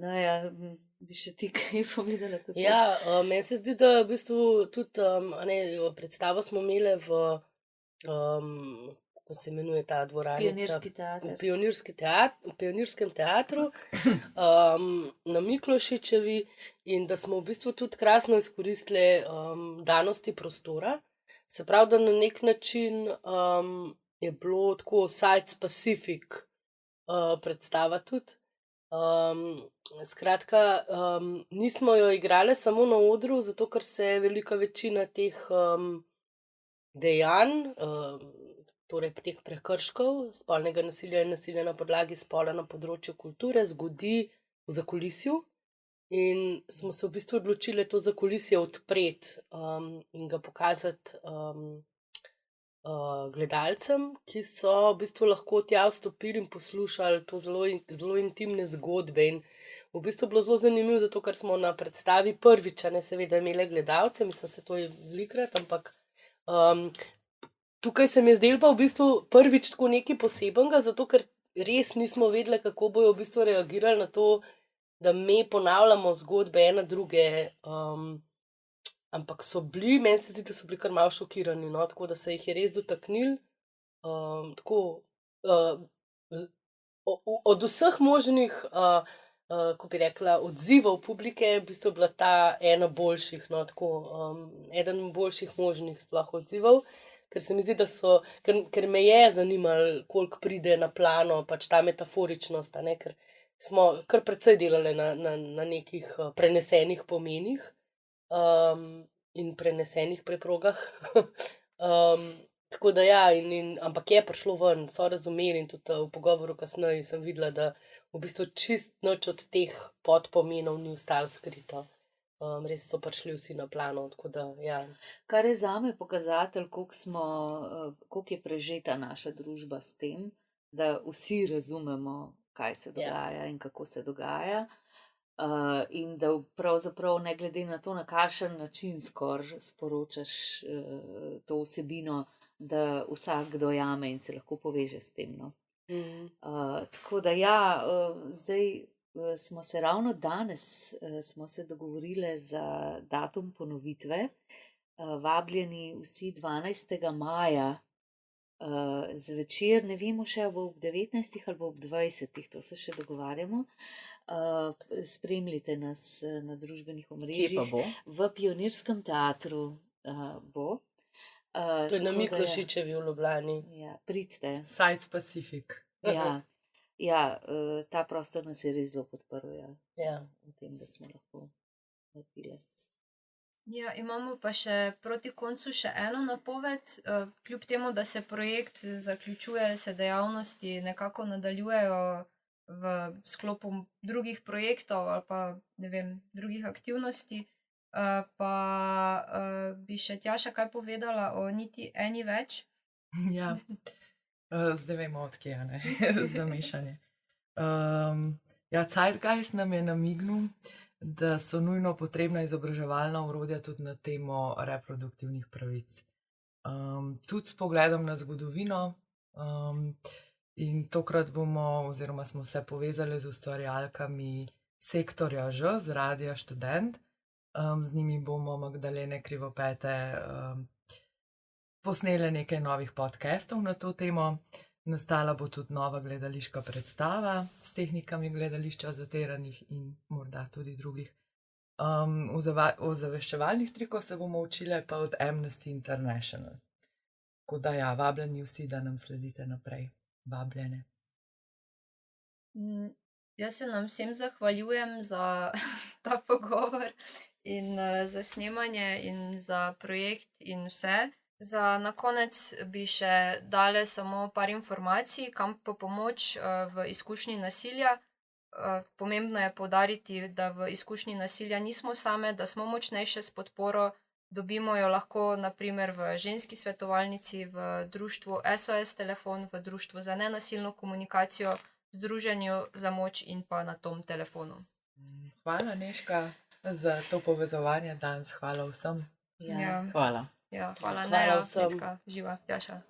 Naja, bi še ti kaj povedala? Kako? Ja, meni se zdi, da v bistvu tudi predstavo smo imeli v, kako se imenuje ta dvoranica? Pionirski teater. V Pionirskem teatru, na Miklošičevi, in da smo v bistvu tudi krasno izkoristili danosti prostora. Se pravi, da na nek način je bilo tako site-specific predstava tudi. Skratka, nismo jo igrali samo na odru, zato ker se velika večina teh dejanj, torej teh prekrškov, spolnega nasilja in nasilja na podlagi spola na področju kulture zgodi v zakulisju. In smo se v bistvu odločili to zakulisje odpreti in ga pokazati gledalcem, ki so v bistvu lahko tja vstopili in poslušali to zelo intimne zgodbe. In v bistvu bilo zelo zanimivo, zato ker smo na predstavi prvič, seveda imeli gledalce, mislim, se to je velikrat, ampak tukaj se mi je zdelo pa v bistvu prvič tako nekaj posebenega, zato ker res nismo vedeli, kako bojo v bistvu reagirali na to, da mi ponavljamo zgodbe ena druge. Ampak so bili, meni se zdi, da so bili kar malo šokirani, no? Tako da se jih je res dotaknili. Od vseh možnih, kako bi rekla, odzivov publike, v bistvu je bila ta ena boljših, no? Tako, eden boljših možnih sploh odzivov, ker se mi zdi, da so, ker me je zanimalo, koliko pride na plano, pač ta metaforičnost, a ne? Ker smo kar precej delali na nekih prenesenih pomenih. In prenesenih preprogah. Tako da ja, ampak je prišlo ven, so razumeli, in tudi v pogovoru kasneje sem videla, da v bistvu čist nič od teh podpomenov ni ostalo skrito. Res so prišli vsi na plano, tako da ja. Kar je zame pokazatelj, koliko je prežeta naša družba s tem, da vsi razumemo, kaj se dogaja in kako se dogaja. In da pravzaprav ne glede na to, na kakšen način skoraj sporočaš to vsebino, da vsak dojame in se lahko poveže s tem. No? Tako da ja, zdaj smo se ravno danes smo se dogovorile za datum ponovitve. Vabljeni vsi 12. maja zvečer, ne vemo še, bo ob 19. ali bo ob 20. To se še dogovarjamo. Spremljite nas na družbenih omrežjih. Kje pa bo? V Pionirskem teatru bo. To je na Miklošičevi v Ljubljani. Ja, pridite. Site-specific. Ja, ta prostor nas je res zelo podprl, Ja. v tem, da smo lahko naredili. Ja, imamo pa še proti koncu še eno napoved. Kljub temu, da se projekt zaključuje, se dejavnosti nekako nadaljujejo v sklopu drugih projektov ali pa, ne vem, drugih aktivnosti. Pa bi še Tjaša kaj povedala o Niti eni več? Ja, zdaj vemo odkje, ne, zamešanje. Ja, Zeitgeist nam je namignil, da so nujno potrebna izobraževalna orodja tudi na temo reproduktivnih pravic. Tudi s pogledom na zgodovino. In tokrat bomo, oziroma smo se povezali z ustvarjalkami sektorja Ž, z Radia Študent. Z njimi bomo Magdalene Krivopete posnele nekaj novih podcastov na to temo. Nastala bo tudi nova gledališka predstava s tehnikami gledališča zatiranih in morda tudi drugih. O zaveščevalnih trikov se bomo učile pa od Amnesty International. Tako da ja, vabljeni vsi, da nam sledite naprej. Vabljene. Jaz se nam vsem zahvaljujem za ta pogovor in za snemanje in za projekt in vse. Na konec bi še dale samo par informacij, kam po pomoč v izkušnji nasilja. Pomembno je poudariti, da v izkušnji nasilja nismo same, da smo močnejše s podporo. Dobimo jo lahko naprimer v ženski svetovalnici, v društvu SOS telefon, v društvu za nenasilno komunikacijo, Združenju za moč in pa na tom telefonu. Hvala, Nežka, za to povezovanje danes. Hvala vsem. Ja, Hvala. ja, hvala Hvala Neja, vsem. Metka, Živa, Tjaša.